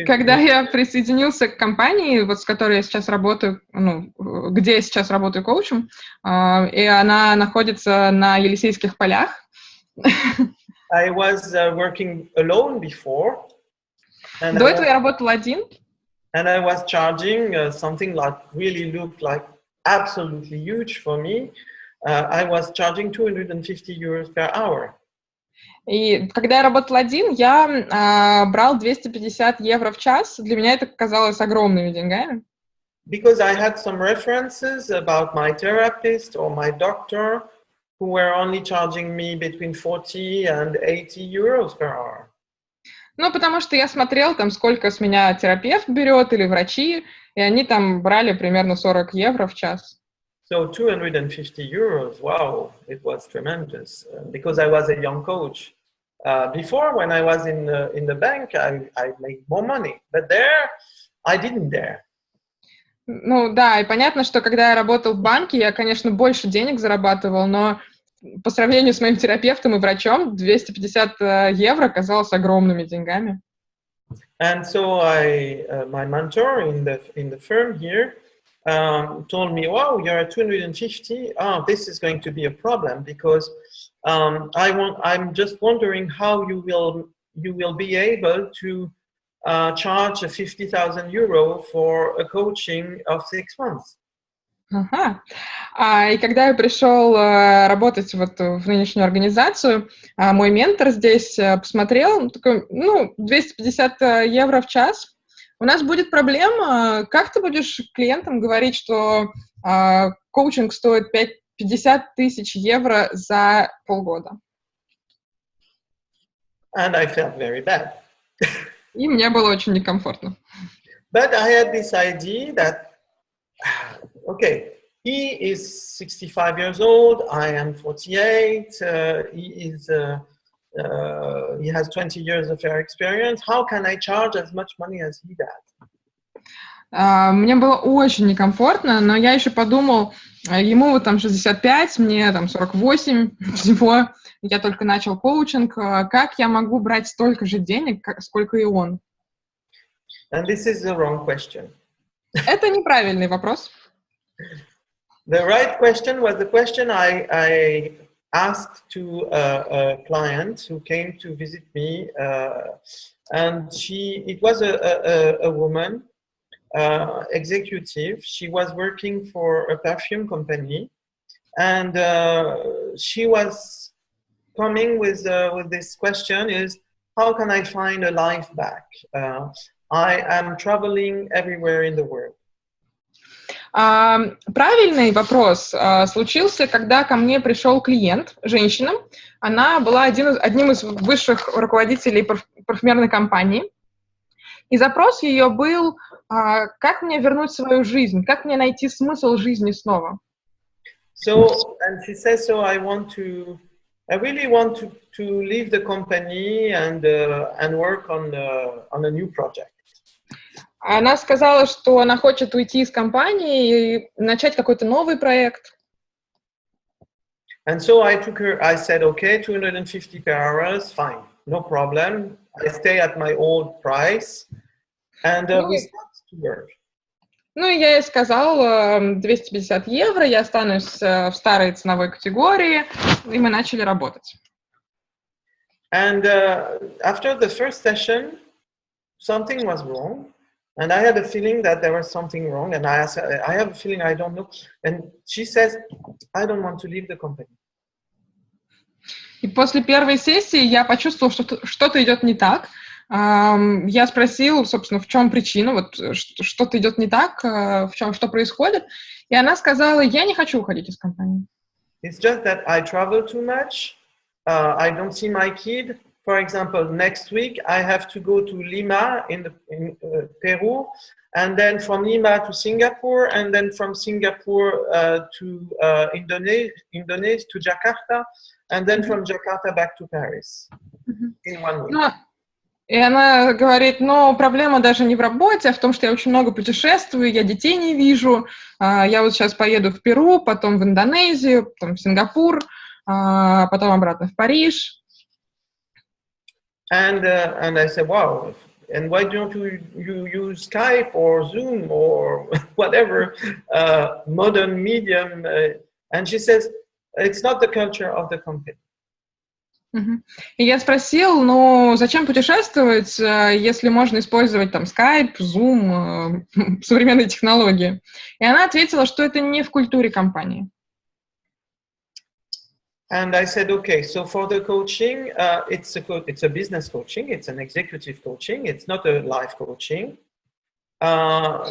Когда я присоединился к компании, вот с которой я сейчас работаю, где я сейчас работаю коучем, и она находится на Елисейских полях. I was working alone before. До этого я работал один. And I was charging something like really looked like absolutely huge for me. I was charging 250 euros per hour. И когда я работал один, я брал 250 евро в час. Для меня это казалось огромными деньгами. Because I had some references about my therapist or my doctor who were only charging me between 40 and 80 euros per hour. Ну, потому что я смотрел, там, сколько с меня терапевт берет или врачи, и они там брали примерно 40 евро в час. So 250 euros, wow, it was tremendous because I was a young coach. Before, when I was in the bank, I made more money, but there, I didn't dare. Ну, да, и понятно, что когда я работал в банке, я, конечно, больше денег зарабатывал, но по сравнению с моим терапевтом и врачом 250 евро казалось огромными деньгами. And so my mentor in the firm here told me, "Wow, you're at 250. Oh, this is going to be a problem because I'm just wondering how you will be able to charge 50,000 euro for a coaching of 6 months." Ага. И когда я пришел работать вот в нынешнюю организацию, мой ментор здесь посмотрел, такой, 250 евро в час. У нас будет проблема, как ты будешь клиентам говорить, что коучинг стоит 50 тысяч евро за полгода? And I felt very bad. И мне было очень некомфортно. But I had this idea that, okay, he is 65 years old, I am 48, he has 20 years of experience. How can I charge as much money as he does? Мне было очень некомфортно, но я еще подумал, ему там 65, мне там 48 всего, я только начал коучинг, как я могу брать столько же денег, сколько и он? And this is the wrong question. Это неправильный вопрос. The right question was the question I asked to a client who came to visit me, and it was a woman, executive. She was working for a perfume company, and she was coming with this question: is how can I find a life back? I am traveling everywhere in the world. Правильный вопрос случился, когда ко мне пришел клиент, женщина. Она была одним из высших руководителей парфюмерной компании. И запрос ее был, как мне вернуть свою жизнь, как мне найти смысл жизни снова. So, and she says, so I really want to leave the company and work on a new project. Она сказала, что она хочет уйти из компании и начать какой-то новый проект. And so I said, okay, 250 per hour, fine, no problem. I stay at my old price, and we start to work. Ну, и я ей сказал, 250 евро, я останусь в старой ценовой категории, и мы начали работать. And after the first session, something was wrong. And I had a feeling that there was something wrong. And I said, I have a feeling I don't know. And she says, I don't want to leave the company. И после первой сессии я почувствовал, что что-то идет не так. Я спросил, собственно, в чем причина, вот что-то идет не так, что происходит. И она сказала, я не хочу уходить из компании. It's just that I travel too much. I don't see my kid. For example, next week I have to go to Lima in Peru, and then from Lima to Singapore, and then from Singapore to Indonesia to Jakarta, and then from Jakarta back to Paris in 1 week. И она говорит, проблема даже не в работе, а в том, что я очень много путешествую, я детей не вижу, я вот сейчас поеду в Перу, потом в Индонезию, потом в Сингапур, потом обратно в Париж. And I said, wow, and why don't you use Skype or Zoom or whatever modern medium? And she says, it's not the culture of the company. И я спросил, ну, зачем путешествовать, если можно использовать там Skype, Zoom, современные технологии? И она ответила, что это не в культуре компании. And I said, okay, so for the coaching, it's a business coaching, it's an executive coaching, it's not a life coaching.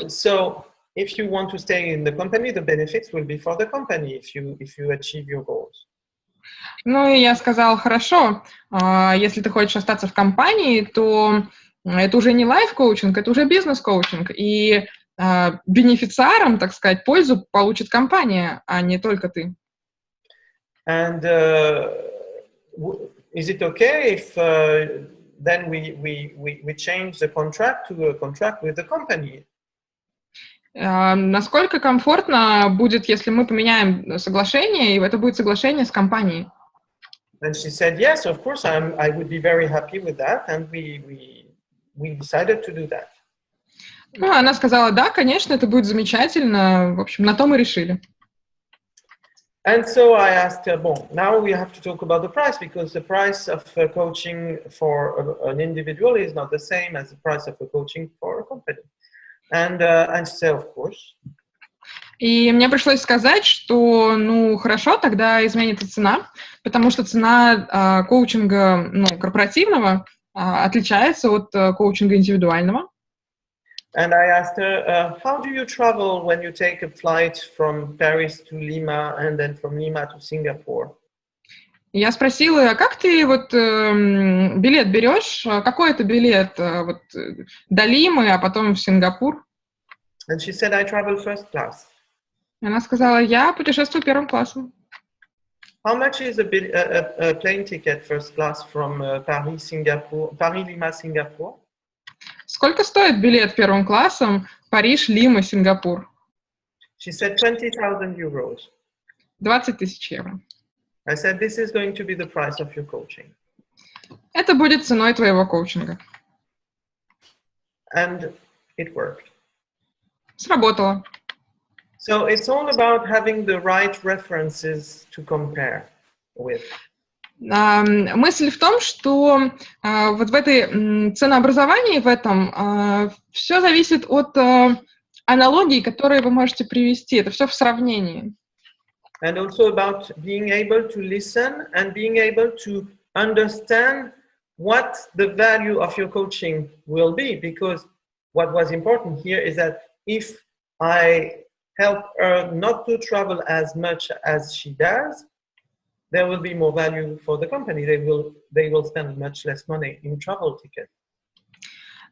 So if you want to stay in the company, the benefits will be for the company if you achieve your goals. Ну, и я сказала, хорошо, если ты хочешь остаться в компании, то это уже не лайф-коучинг, это уже бизнес-коучинг. И бенефициаром, так сказать, пользу получит компания, а не только ты. And is it okay if then we change the contract to a contract with the company? Насколько комфортно будет, если мы поменяем соглашение, и это будет соглашение с компанией? And she said, yes, of course, I would be very happy with that, and we decided to do that. Ну, она сказала, да, конечно, это будет замечательно. В общем, на то мы решили. And so I asked her, well, now we have to talk about the price, because the price of coaching for an individual is not the same as the price of a coaching for a company. And she said, of course. И мне пришлось сказать, что, ну, хорошо, тогда изменится цена, потому что цена коучинга, ну, корпоративного отличается от коучинга индивидуального. And I asked her, how do you travel when you take a flight from Paris to Lima and then from Lima to Singapore? Я спросила, а как ты вот билет берешь? Какой это билет вот, до Лимы, а потом в Сингапур? And she said, I travel first class. Она сказала, я путешествую первым классом. How much is a plane ticket first class from Paris, Lima, Singapore? Сколько стоит билет первым классом Париж, Лима, Сингапур? She said 20,000 euros. 20 тысяч евро. I said, this is going to be the price of your coaching. Это будет ценой твоего коучинга. And it worked. Сработало. So it's all about having the right references to compare with. Мысль в том, что вот в этой ценообразовании, в этом, все зависит от аналогий, которые вы можете привести. Это все в сравнении. And also about being able to listen and being able to understand what the value of your coaching will be. Because what was important here is that if I help her not to travel as much as she does, there will be more value for the company. They will spend much less money in travel tickets.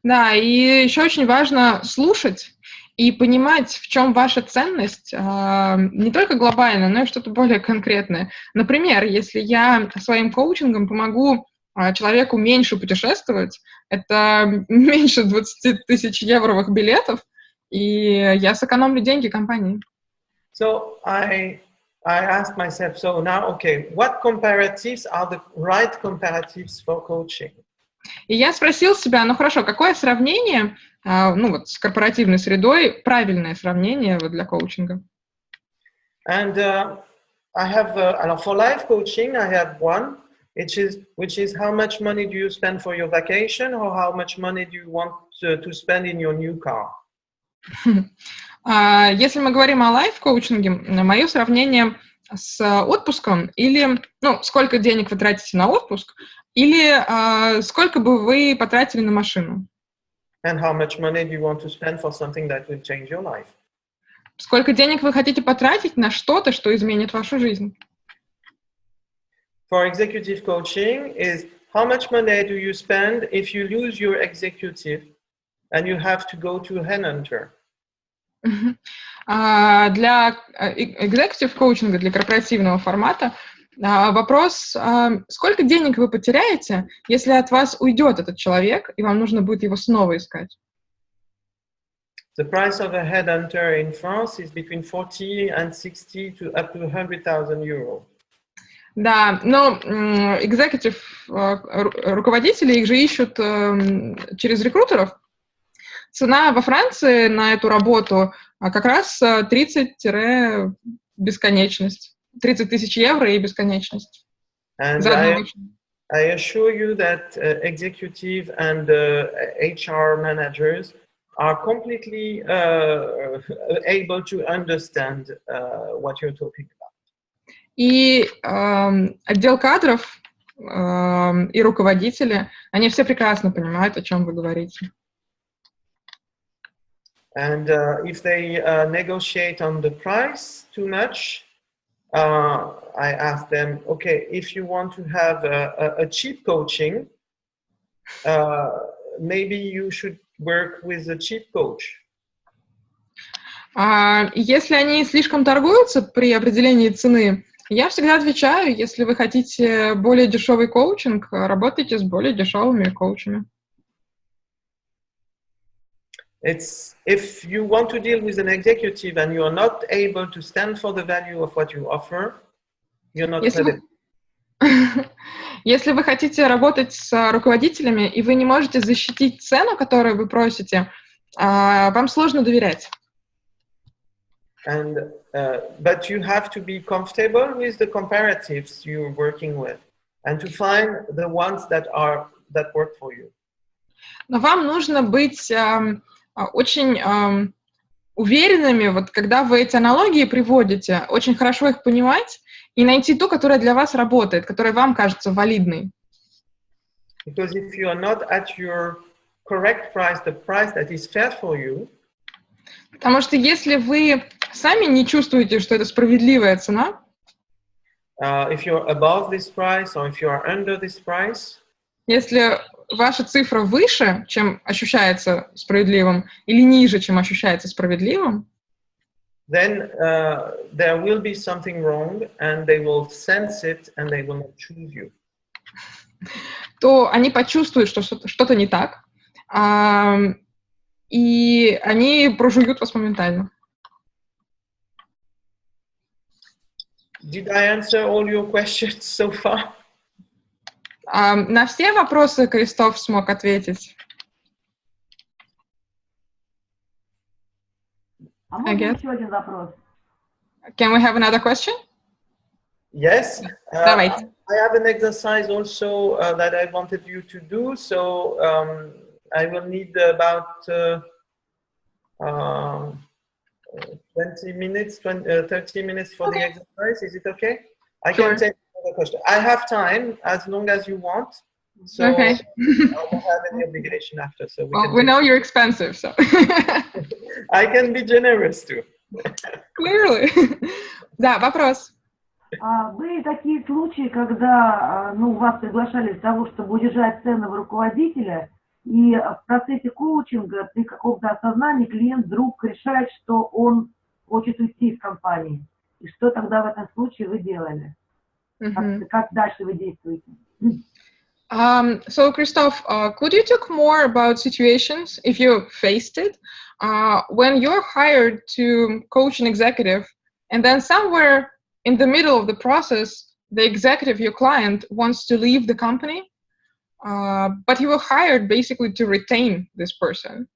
Да, и еще очень важно слушать и понимать, в чем ваша ценность, не только глобально, но и что-то более конкретное. Например, если я своим коучингом помогу человеку меньше путешествовать, это меньше 20 тысяч евровых билетов, и я сэкономлю деньги компании. So I asked myself, so now, okay, what comparatives are the right comparatives for coaching? И я спросил себя, ну хорошо, какое сравнение, ну вот с корпоративной средой, правильное сравнение вот для коучинга? And I have, for life coaching, I have one, which is how much money do you spend for your vacation, or how much money do you want to spend in your new car? Если мы говорим о лайф-коучинге, мое сравнение с отпуском или, ну, сколько денег вы тратите на отпуск, или сколько бы вы потратили на машину. And how much money do you want to spend for something that will change your life? Сколько денег вы хотите потратить на что-то, что изменит вашу жизнь? For executive coaching is how much money do you spend if you lose your executive and you have to go to a headhunter? Для executive коучинга, для корпоративного формата, вопрос, сколько денег вы потеряете, если от вас уйдет этот человек, и вам нужно будет его снова искать? The price of a headhunter in France is between 40 and 60 to up to 100,000 euros. Да, но executive руководители, их же ищут через рекрутеров. Цена во Франции на эту работу как раз 30-бесконечность. 30 тысяч евро и бесконечность. And I assure you that executive and HR managers are completely able to understand what you're talking about. И отдел кадров и руководители, они все прекрасно понимают, о чем вы говорите. And if they negotiate on the price too much, I ask them, okay, if you want to have a cheap coaching, maybe you should work with a cheap coach. Если они слишком торгуются при определении цены, я всегда отвечаю, если вы хотите более дешевый коучинг, работайте с более дешевыми коучами. It's if you want to deal with an executive and you are not able to stand for the value of what you offer, you're not credible. Если вы хотите работать с руководителями, и вы не можете защитить цену, которую вы просите, вам сложно доверять. And but you have to be comfortable with the comparatives you're working with, and to find the ones that work for you. Но вам нужно быть очень уверенными, вот когда вы эти аналогии приводите, очень хорошо их понимать и найти ту, которая для вас работает, которая вам кажется валидной. Because if you are not at your correct price, the price that is fair for you, потому что если вы сами не чувствуете, что это справедливая цена, if you're above this price or if you are under this price, если ваша цифра выше, чем ощущается справедливым, или ниже, чем ощущается справедливым, then there will be something wrong, and they will sense it, and they will not choose you. То они почувствуют, что что-то не так, и они прожуют вас моментально. Did I answer all your questions so far? На все вопросы Кристоф смог ответить. А можно еще один вопрос? Can we have another question? Yes. Давайте. I have an exercise also that I wanted you to do. So I will need about 20 minutes, 30 minutes for the exercise. Is it okay? I can take another question. I have time as long as you want. So I don't have any obligation after. So we know you're expensive, so I can be generous too. Clearly. Да, вопрос. Были такие случаи, когда вас приглашали для того, чтобы удержать цены в руководителя, и в процессе коучинга при каком-то осознании клиент вдруг решает, что он хочет уйти из компании. И что тогда в этом случае вы делали? Как дальше вы действуете? So, Christoph, could you talk more about situations, if you faced it, when you're hired to coach an executive, and then somewhere in the middle of the process, the executive, your client, wants to leave the company, but you were hired basically to retain this person.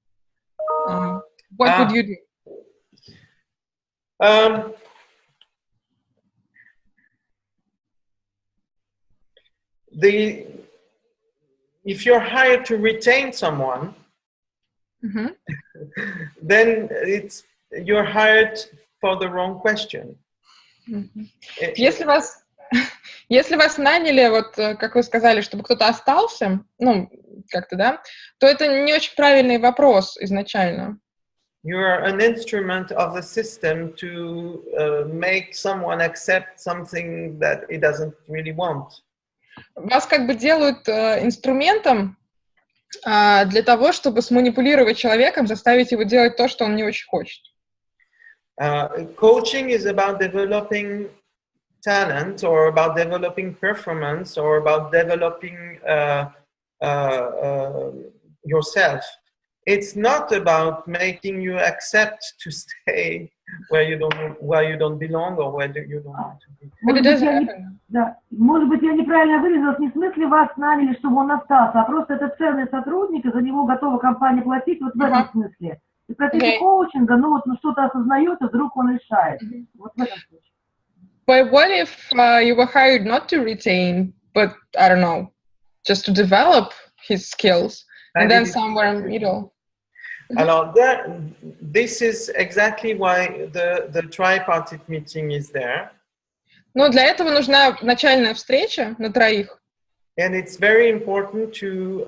What would you do? If you're hired to retain someone, then you're hired for the wrong question. Если вас наняли, вот как вы сказали, чтобы кто-то остался, как-то, да, то это не очень правильный вопрос изначально. You are an instrument of the system to make someone accept something that he doesn't really want. Вас как бы делают инструментом для того, чтобы сманипулировать человеком, заставить его делать то, что он не очень хочет. Coaching is about developing talent, or about developing performance, or about developing yourself. It's not about making you accept to stay where you don't belong or where you don't want to be. Может быть, я неправильно выразилась, не в смысле вас наняли, чтобы он остался, а просто это ценный сотрудник, и за него готова компания платить, вот в этом смысле. И в процессе коучинга, ну вот что-то осознает, и вдруг он решает. Вот в этом случае. But what if you were hired not to retain, but I don't know, just to develop his skills, and then somewhere in the middle? Alors, this is exactly why the tripartite meeting is there. Но для этого нужна начальная встреча на троих. And it's very important to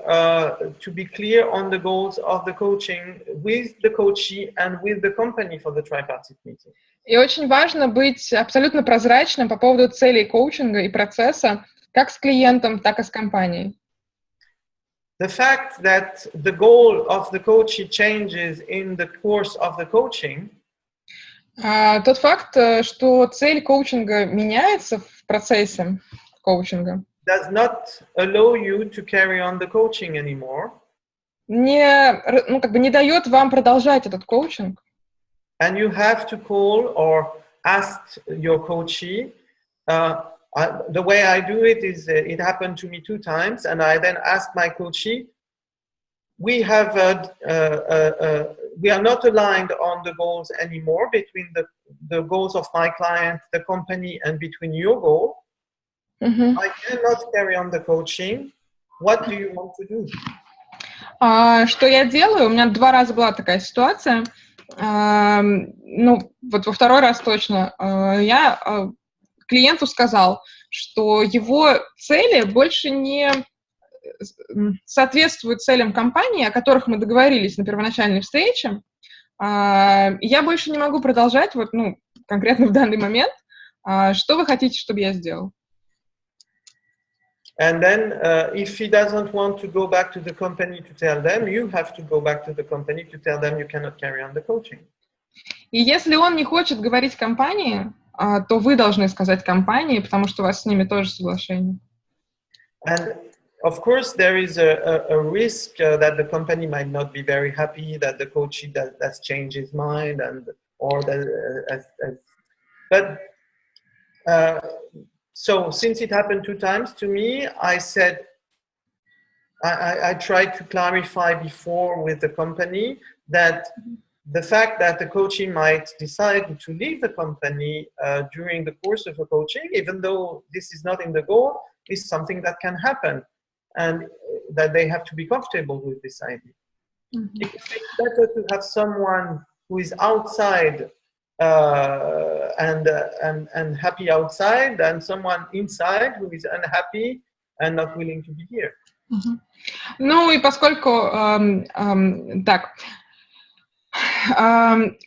be clear on the goals of the coaching with the coachee and with the company for the tripartite meeting. И очень важно быть абсолютно прозрачным по поводу целей коучинга и процесса, как с клиентом, так и с компанией. The fact that the goal of the coachee changes in the course of the coaching. Тот факт, что цель коучинга меняется в процессе коучинга, does not allow you to carry on the coaching anymore. не дает вам продолжать этот коучинг. And you have to call or ask your coachee. The way I do it is, it happened to me 2 times, and I then ask my coachee. We are not aligned on the goals anymore between the goals of my client, the company, and between your goal. I cannot carry on the coaching. What do you want to do? Что я делаю? У меня 2 раза была такая ситуация. Вот во 2-й раз точно. Я клиенту сказал, что его цели больше не соответствуют целям компании, о которых мы договорились на первоначальной встрече. Я больше не могу продолжать, конкретно в данный момент. Что вы хотите, чтобы я сделал? And then, if he doesn't want to go back to the company to tell them, you have to go back to the company to tell them you cannot carry on the coaching. И если он не хочет говорить компании, то вы должны сказать компании, потому что у вас с ними тоже соглашение. And of course, there is a risk that the company might not be very happy that the coachee that's changed his mind So since it happened 2 times to me, I said, I tried to clarify before with the company that the fact that the coachee might decide to leave the company during the course of a coaching, even though this is not in the goal, is something that can happen, and that they have to be comfortable with this idea. It's better to have someone who is outside and happy outside than someone inside who is unhappy and not willing to be here. Ну и поскольку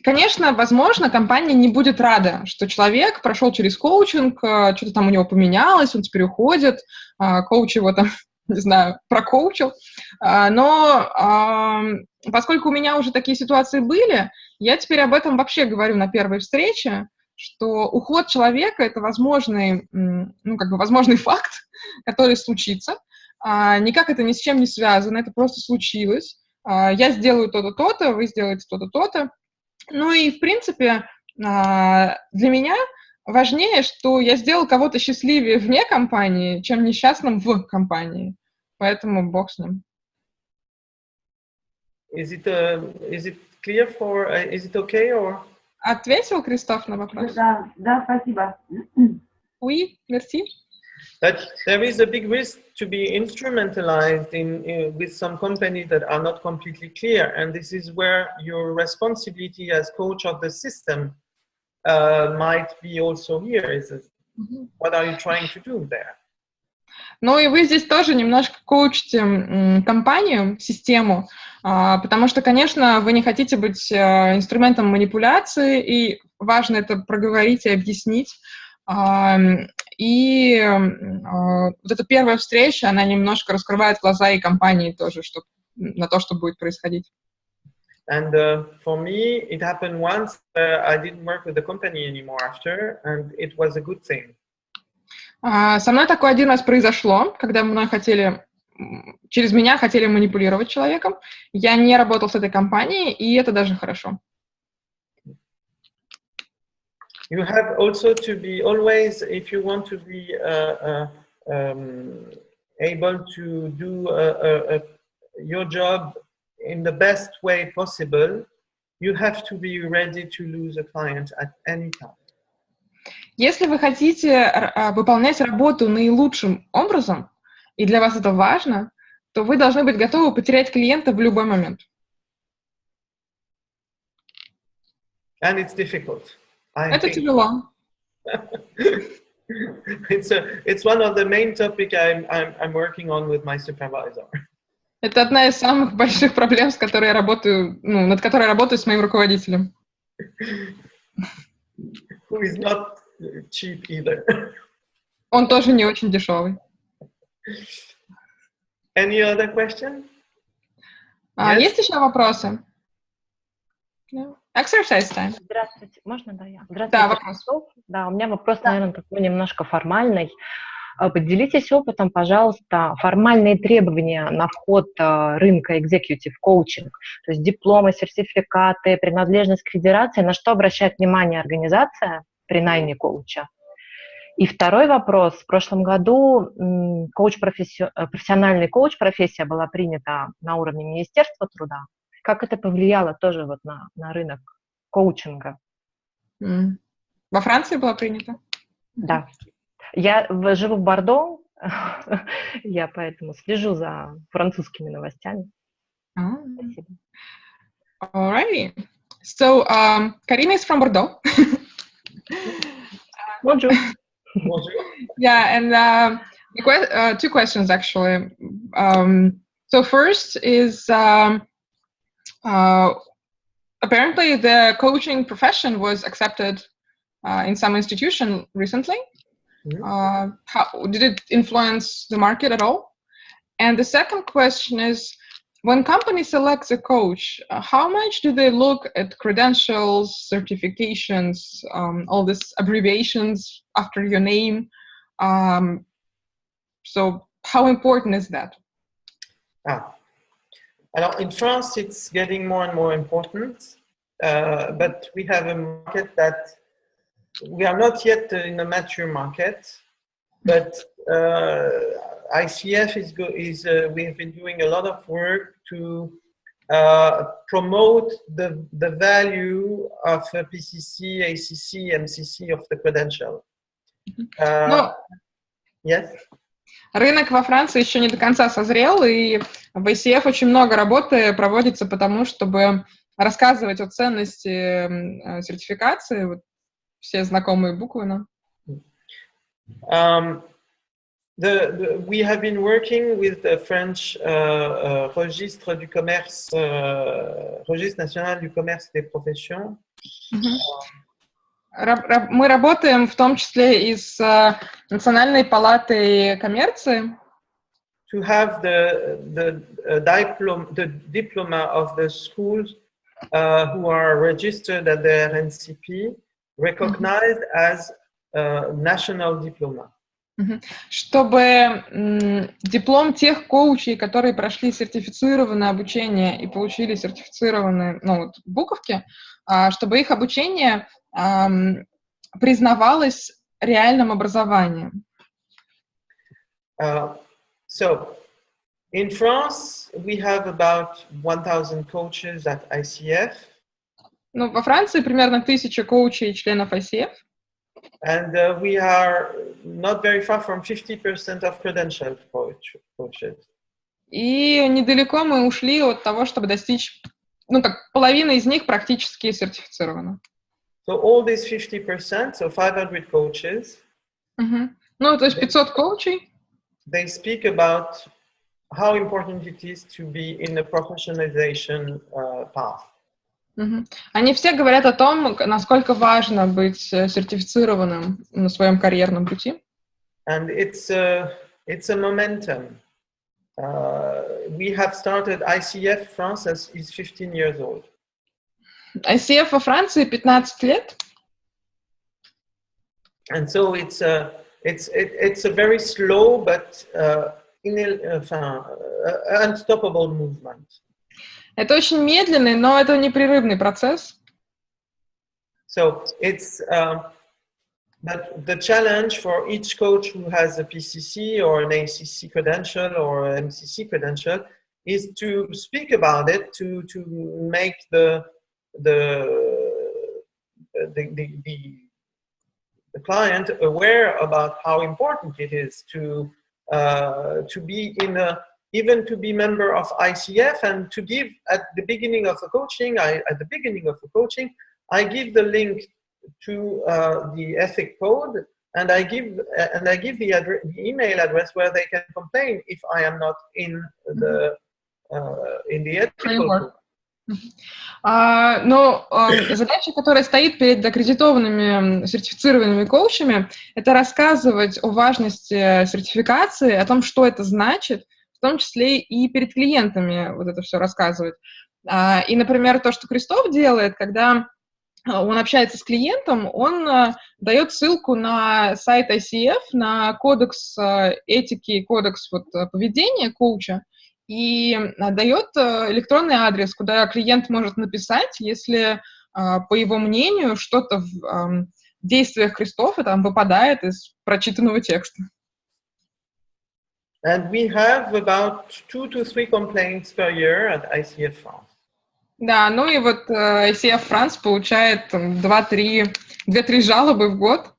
конечно, возможно, компания не будет рада, что человек прошел через коучинг, что-то там у него поменялось, он теперь уходит, коуч его там, не знаю, прокоучил. Но поскольку у меня уже такие ситуации были, я теперь об этом вообще говорю на первой встрече, что уход человека — это возможный, возможный факт, который случится. Никак это ни с чем не связано, это просто случилось. Я сделаю то-то, то-то, вы сделаете то-то, то-то. Ну и, в принципе, для меня важнее, что я сделал кого-то счастливее вне компании, чем несчастным в компании. Поэтому бог с ним. Is it clear for? Is it okay or? Ответил Кристоф на вопрос? Да, спасибо. Oui, merci. But there is a big risk to be instrumentalized with some companies that are not completely clear, and this is where your responsibility as coach of the system might be also here. What are you trying to do there? Ну и вы здесь тоже немножко коучите компанию, систему, потому что, конечно, вы не хотите быть инструментом манипуляции, и важно это проговорить и объяснить. И вот эта первая встреча, она немножко раскрывает глаза и компании тоже на то, что будет происходить. And for me, it happened once. I didn't work with the company anymore after, and it was a good thing. Со мной такое 1 раз произошло, когда через меня хотели манипулировать человеком. Я не работал с этой компанией, и это даже хорошо. You have also to be always, if you want to be able to do your job in the best way possible, you have to be ready to lose a client at any time. Если вы хотите выполнять работу наилучшим образом, и для вас это важно, то вы должны быть готовы потерять клиента в любой момент. And it's difficult. Это тяжело. It's one of the main topics I'm working on with my supervisor. Это одна из самых больших проблем, с которой я работаю, над которой я работаю с моим руководителем. Who is not cheap either. Он тоже не очень дешевый. Any other question? Yes? Есть еще вопросы? No. Exercise time. Здравствуйте, можно, да, я? Здравствуйте. Да, вопрос. Да, у меня вопрос, наверное, такой немножко формальный. Поделитесь опытом, пожалуйста, формальные требования на вход рынка executive coaching, то есть дипломы, сертификаты, принадлежность к федерации, на что обращает внимание организация при найме коуча. И второй вопрос. В прошлом году профессиональный коуч-профессия была принята на уровне Министерства труда. Как это повлияло тоже вот на рынок коучинга? Во Франции была принята? Да. Я живу в Бордо, я поэтому слежу за французскими новостями. Спасибо. Alrighty. So, Karina is from Bordeaux. Bonjour. Yeah, and two questions actually. So first is apparently the coaching profession was accepted in some institution recently. How did it influence the market at all? And the second question is, when company selects a coach, how much do they look at credentials, certifications, all these abbreviations after your name? So how important is that? Alors, in France, it's getting more and more important, but we have a market that we are not yet in a mature market, but ICF we have been doing a lot of work to promote the value of PCC, ACC, MCC of the credential. Yes? Рынок во Франции еще не до конца созрел, и в ICF очень много работы проводится по тому, чтобы рассказывать о ценности сертификации, вот все знакомые буквы нам. We have been working with the French Registre du Commerce, Registre National du Commerce des Professions. Мы работаем в том числе и с Национальной палатой коммерции. To have the diploma of the schools who are registered at the NCP recognized as a national diploma. Чтобы диплом тех коучей, которые прошли сертифицированное обучение и получили сертифицированные буковки, чтобы их обучение признавалось реальным образованием. So, in France, we have about 1,000 coaches at ICF. Во Франции примерно 1000 коучей и членов ICF. And we are not very far from 50% of credentialed coaches. И недалеко мы ушли от того, чтобы достичь, половина из них практически сертифицирована. So all these 50%, so 500 coaches. То есть 500 коучей. They speak about how important it is to be in the professionalization path. Они все говорят о том, насколько важно быть сертифицированным на своем карьерном пути. And it's a momentum. We have started ICF France is 15 years old. ICF во Франции 15 лет. And so it's a very slow but unstoppable movement. Это очень медленный, но это непрерывный процесс. So it's But the challenge for each coach who has a PCC or an ACC credential or an MCC credential is to speak about it, to make the client aware about how important it is to be even to be member of ICF, and to give at the beginning of the coaching. I give the link to the ethic code, and I give the email address where they can complain if I am not in the ethical code. Но задача, которая стоит перед аккредитованными сертифицированными коучами, это рассказывать о важности сертификации, о том, что это значит, в том числе и перед клиентами вот это все рассказывать. И, например, то, что Кристоф делает, когда он общается с клиентом, он дает ссылку на сайт ICF, на кодекс этики, кодекс поведения коуча, и дает электронный адрес, куда клиент может написать, если, по его мнению, что-то в действиях Кристофа там выпадает из прочитанного текста. And we have about 2 to 3 complaints per year at ICF France. Да, ну и вот ICF France получает 2-3 жалобы в год.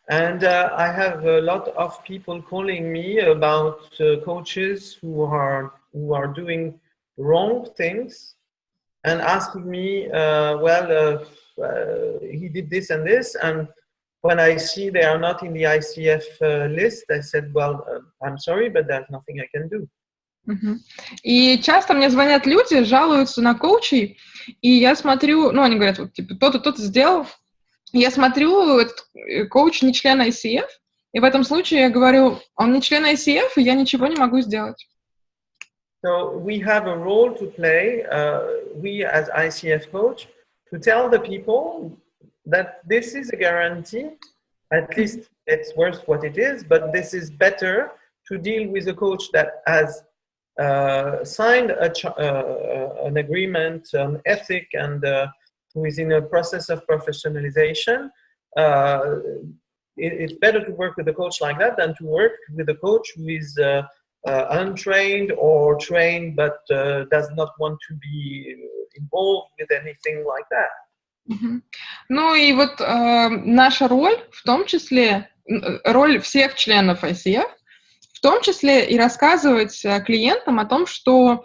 And I have a lot of people calling me about coaches who are doing wrong things and asking me, he did this and this, and when I see they are not in the ICF list, I said, I'm sorry, but there's nothing I can do. И часто мне звонят люди, жалуются на коучей, и я смотрю, они говорят, вот, типа, то-то сделал. Я смотрю, этот коуч не член ICF, и в этом случае я говорю, он не член ICF, и я ничего не могу сделать. So we have a role to play, we as ICF coach, to tell the people that this is a guarantee, at least it's worth what it is, but this is better to deal with a coach that has signed an agreement on ethic and who is in a process of professionalization. It's better to work with a coach like that than to work with a coach who is untrained or trained but does not want to be involved with anything like that. Ну и вот наша роль, в том числе роль всех членов ICF, в том числе и рассказывать клиентам о том, что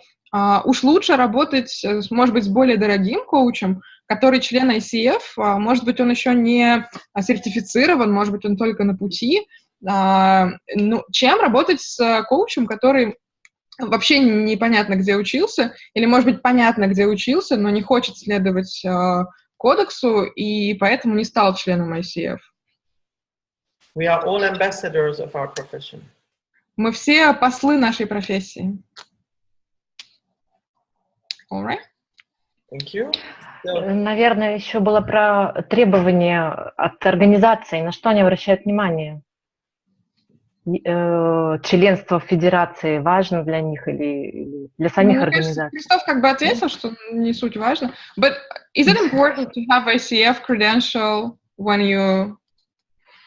уж лучше работать, может быть, с более дорогим коучем, который член ICF, может быть, он еще не сертифицирован, может быть, он только на пути, чем работать с коучем, который вообще непонятно, где учился, или, может быть, понятно, где учился, но не хочет следовать кодексу, и поэтому не стал членом ICF. We are all ambassadors of our profession. Мы все послы нашей профессии. All right. Thank you. Наверное, еще было про требования от организации, на что они обращают внимание. Членство в федерации важно для них или для самих организаций? Кристоф как бы ответил, что не суть важно. But is it important to have ICF credential when you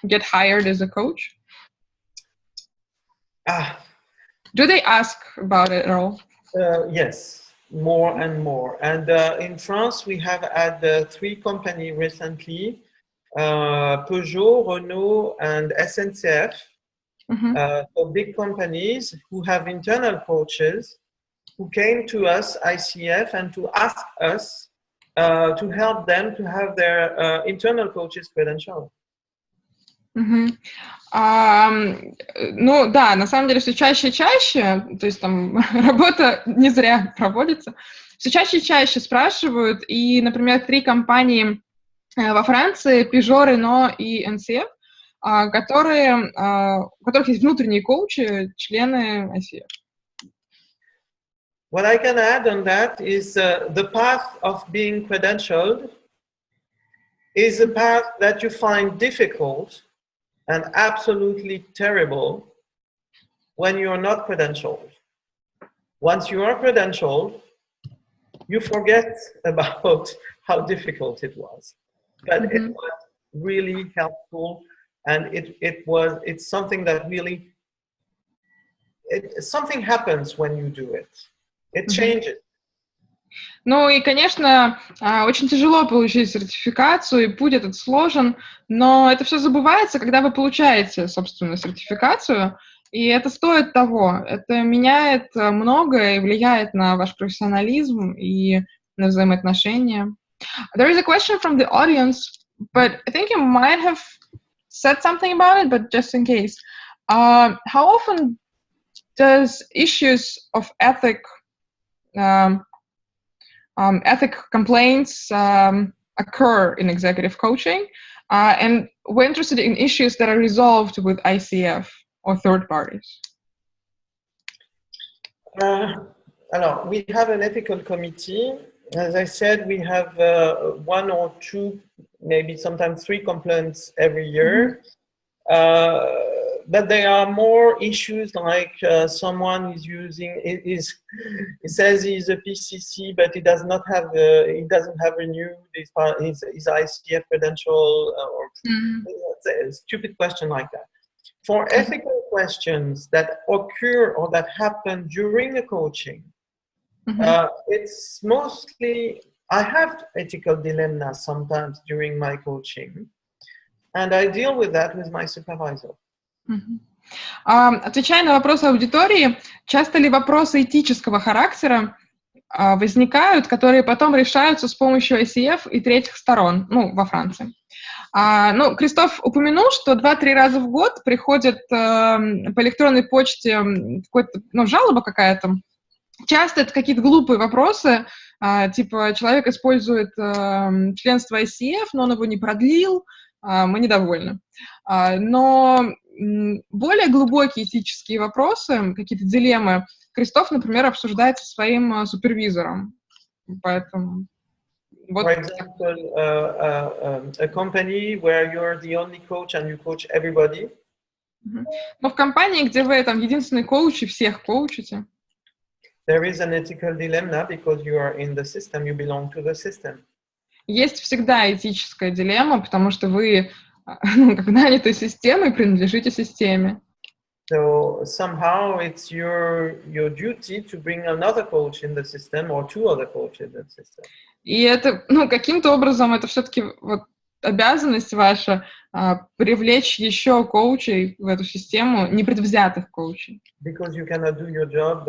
get hired as a coach? Do they ask about it at all? Yes. More and more. And in France, we have had 3 companies recently, Peugeot, Renault, and SNCF, so big companies who have internal coaches who came to us, ICF, and to ask us to help them to have their internal coaches credential. Ну да, на самом деле все чаще и чаще, то есть там работа не зря проводится, все чаще и чаще спрашивают, и, например, 3 компании во Франции, Peugeot, Renault и NCF, у которых есть внутренние коучи, члены ICF. What I can add on that is the path of being credentialed is a path that you find difficult and absolutely terrible when you are not credentialed. Once you are credentialed, you forget about how difficult it was. But really helpful, and it's something that really, something happens when you do it. It changes. Ну и, конечно, очень тяжело получить сертификацию, и путь этот сложен, но это все забывается, когда вы получаете, собственно, сертификацию, и это стоит того. Это меняет многое и влияет на ваш профессионализм и на взаимоотношения. There is a question from the audience, but I think you might have said something about it, but just in case. How often does issues of ethic complaints occur in executive coaching? And we're interested in issues that are resolved with ICF or third parties. We have an ethical committee. As I said, we have 1 or 2, maybe sometimes 3 complaints every year. But there are more issues like someone is using, he says he's a PCC, but he doesn't have renewed his ICF credential, or a stupid question like that. For ethical questions that occur or that happen during the coaching, it's mostly, I have ethical dilemmas sometimes during my coaching, and I deal with that with my supervisor. Отвечая на вопросы аудитории, часто ли вопросы этического характера возникают, которые потом решаются с помощью ICF и третьих сторон, во Франции? Кристоф упомянул, что 2-3 раза в год приходит по электронной почте жалоба какая-то. Часто это какие-то глупые вопросы, типа человек использует членство ICF, но он его не продлил, мы недовольны. Но более глубокие этические вопросы, какие-то дилеммы, Кристоф, например, обсуждает со своим супервизором. Поэтому... For example, a company where you're the only coach and you coach everybody. Но в компании, где вы там единственный коуч и всех коучите, there is an ethical dilemma because you are in the system, you belong to the system. Есть всегда этическая дилемма, потому что вы как нанятой системой принадлежите системе. So somehow it's your duty to bring another coach in the system or 2 other coaches in the system. И это, каким-то образом, это все-таки обязанность ваша привлечь еще коучей в эту систему, непредвзятых коучей. Because you cannot do your job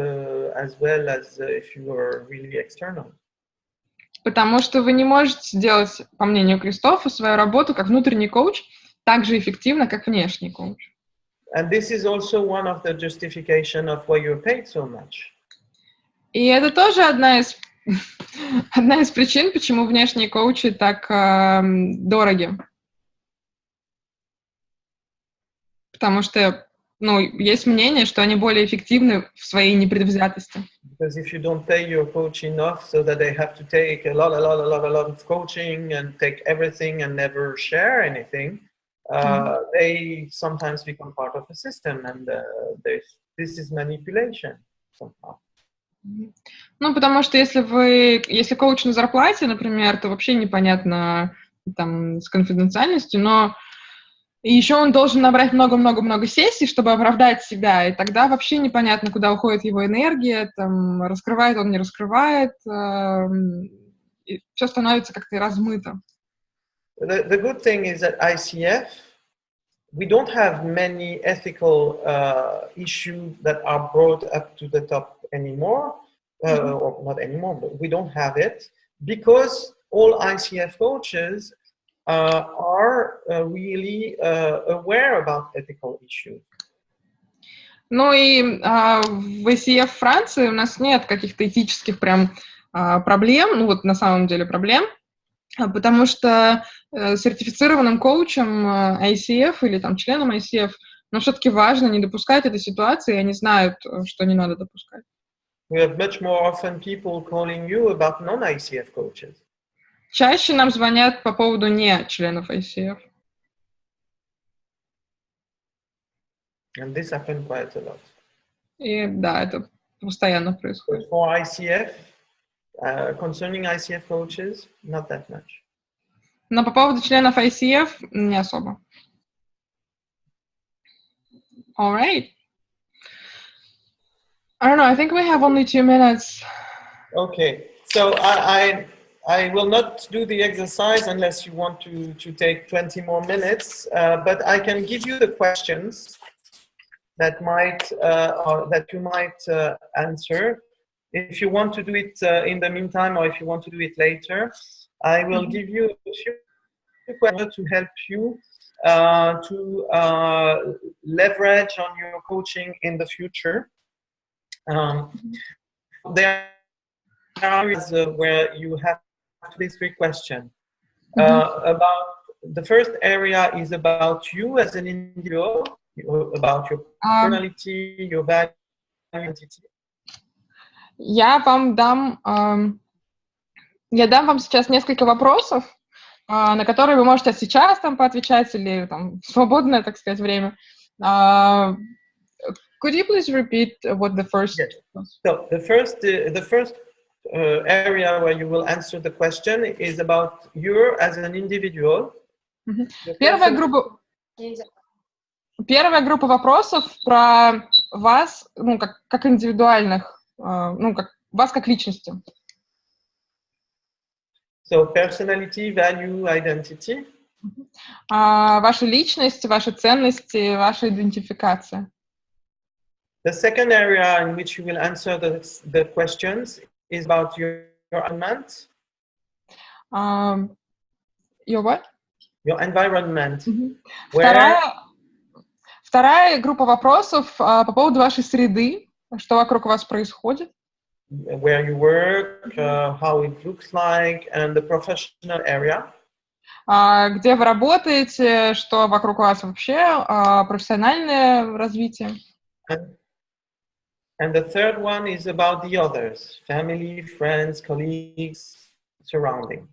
as well as if you were really external. Потому что вы не можете сделать, по мнению Кристофа, свою работу как внутренний коуч так же эффективно, как внешний коуч. And this is also one of the justification of why you're paid so much. И это тоже одна из причин, почему внешние коучи так дороги. Потому что, есть мнение, что они более эффективны в своей непредвзятости. Because if you don't pay your coach enough so that they have to take a lot of coaching and take everything and never share anything, they sometimes become part of the system, and this is manipulation somehow. Потому что если коуч на зарплате, например, то вообще непонятно там с конфиденциальностью, но еще он должен набрать много-много-много сессий, чтобы оправдать себя, и тогда вообще непонятно, куда уходит его энергия, там, раскрывает он, не раскрывает, и все становится как-то размыто. The good thing is that ICF, we don't have many ethical issues that are brought up to the top anymore, or not anymore, but we don't have it, because all ICF coaches are really aware about ethical issues. И в ICF Франции у нас нет каких-то этических прям проблем, на самом деле проблем, потому что сертифицированным коучем ICF или там членом ICF, все-таки важно не допускать этой ситуации, и они знают, что не надо допускать. We have much more often people calling you about non-ICF coaches. Чаще нам звонят по поводу не членов ICF. And this happens quite a lot. И да, это постоянно происходит. But for ICF, concerning ICF coaches, not that much. Но по поводу членов ICF не особо. All right. I don't know, I think we have only 2 minutes. Okay, so I will not do the exercise unless you want to take 20 more minutes, but I can give you the questions that might or that you might answer. If you want to do it in the meantime, or if you want to do it later, I will give you a few questions to help you to leverage on your coaching in the future. There are areas where you have these 3 questions. About the first area is about you as an individual, about your personality, your value, identity. Я дам вам сейчас несколько вопросов, на которые вы можете сейчас там поотвечать или там в свободное, так сказать, время. Could you please repeat what the first? Yes. So the first area where you will answer the question is about you as an individual. Первая группа вопросов про вас, ну, как индивидуальных, ну, как вас как личности. So personality, value, identity. Ваша личность, ваши ценности, ваша идентификация. The second area in which you will answer the questions is about your environment. Your what? Your environment. Вторая группа вопросов по поводу вашей среды, что вокруг вас происходит. Where you work, how it looks like, and the professional area. Где вы работаете, что вокруг вас вообще, профессиональное развитие. And the third one is about the others, family, friends, colleagues, surrounding.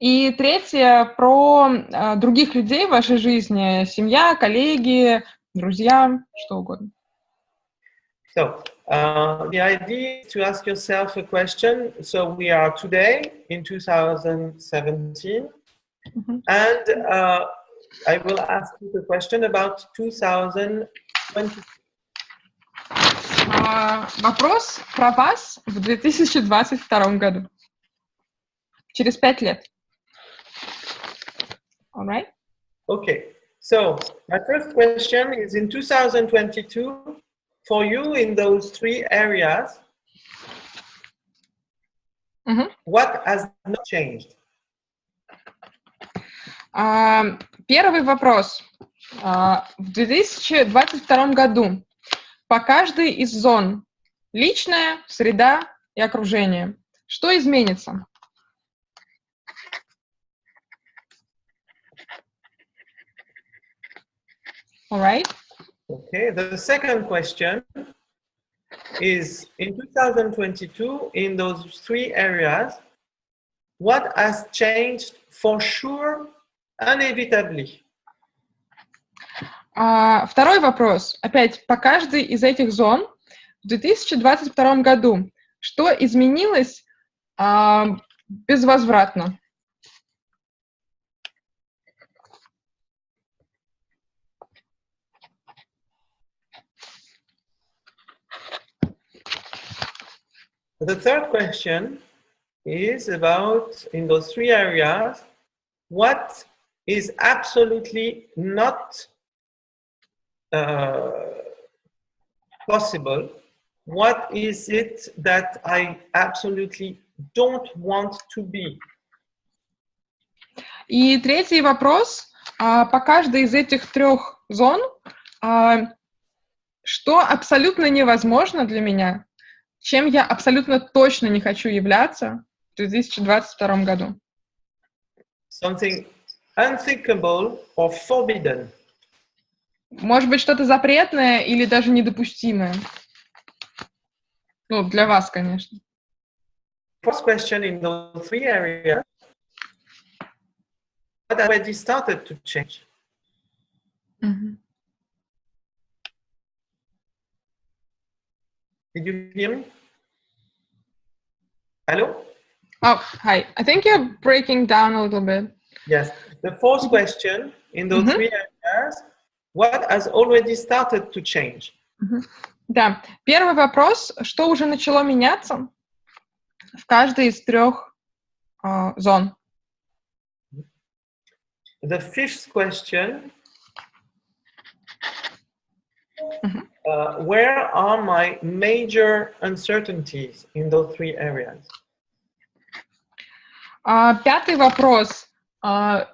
И третье про других людей в вашей жизни, семья, коллеги, друзья, что угодно. So, the idea is to ask yourself a question. So we are today in 2017, and I will ask you the question about 2020. Вопрос про вас в 2022 году. Через 5 лет. All right? Okay. So, my first question is in 2022, for you in those 3 areas, what has not changed? Первый вопрос. В 2022 году по каждой из зон личная, среда и окружение. Что изменится? All right. Okay. The second question is in 2022, in those 3 areas, what has changed for sure, inevitably? Второй вопрос. Опять, по каждой из этих зон в 2022 году. Что изменилось безвозвратно? The third question is about, in those 3 areas, what is absolutely not possible? What is it that I absolutely don't want to be? И третий вопрос. По каждой из этих 3 зон, что абсолютно невозможно для меня, чем я абсолютно точно не хочу являться в 2022 году? Something unthinkable or forbidden. Может быть, что-то запретное или даже недопустимое. Ну, для вас, конечно. First question in those 3 areas, what already started to change? Did you hear me? Hello? Oh, hi. I think you're breaking down a little bit. Yes. The fourth question in those three areas, what has already started to change? Да. Первый вопрос, что уже начало меняться в каждой из трех зон? The fifth question, where are my major uncertainties in those three areas? Пятый вопрос,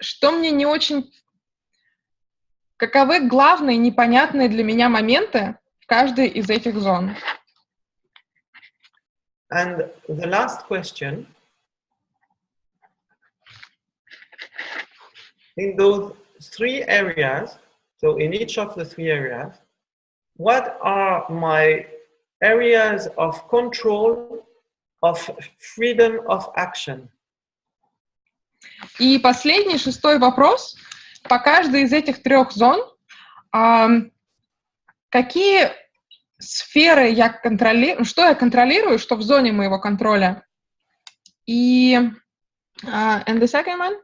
что мне не очень... Каковы главные непонятные для меня моменты в каждой из этих зон? And the last question, in those three areas, so in each of the three areas, what are my areas of control, of freedom of action? И последний, шестой вопрос. По каждой из этих трех зон, какие сферы я контролирую, что я контролирую, что в зоне моего контроля? И and the second one,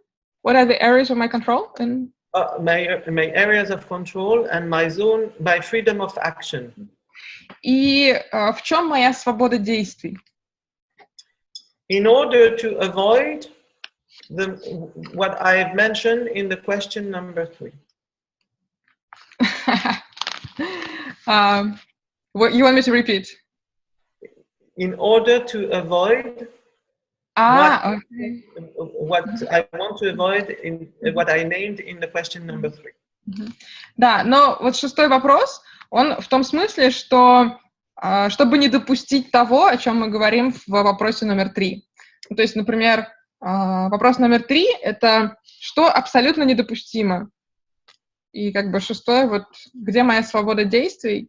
what are the areas of my control? And My areas of control and my zone, my freedom of action. И в чем моя свобода действий? In order to avoid what I have mentioned in the question number 3. What you want me to repeat? In order to avoid what I want to avoid in what I named in the question number 3. Да, но вот шестой вопрос, он в том смысле, что чтобы не допустить того, о чем мы говорим в вопросе номер 3. То есть, например, вопрос номер 3 — это что абсолютно недопустимо. И как бы шестой, вот где моя свобода действий,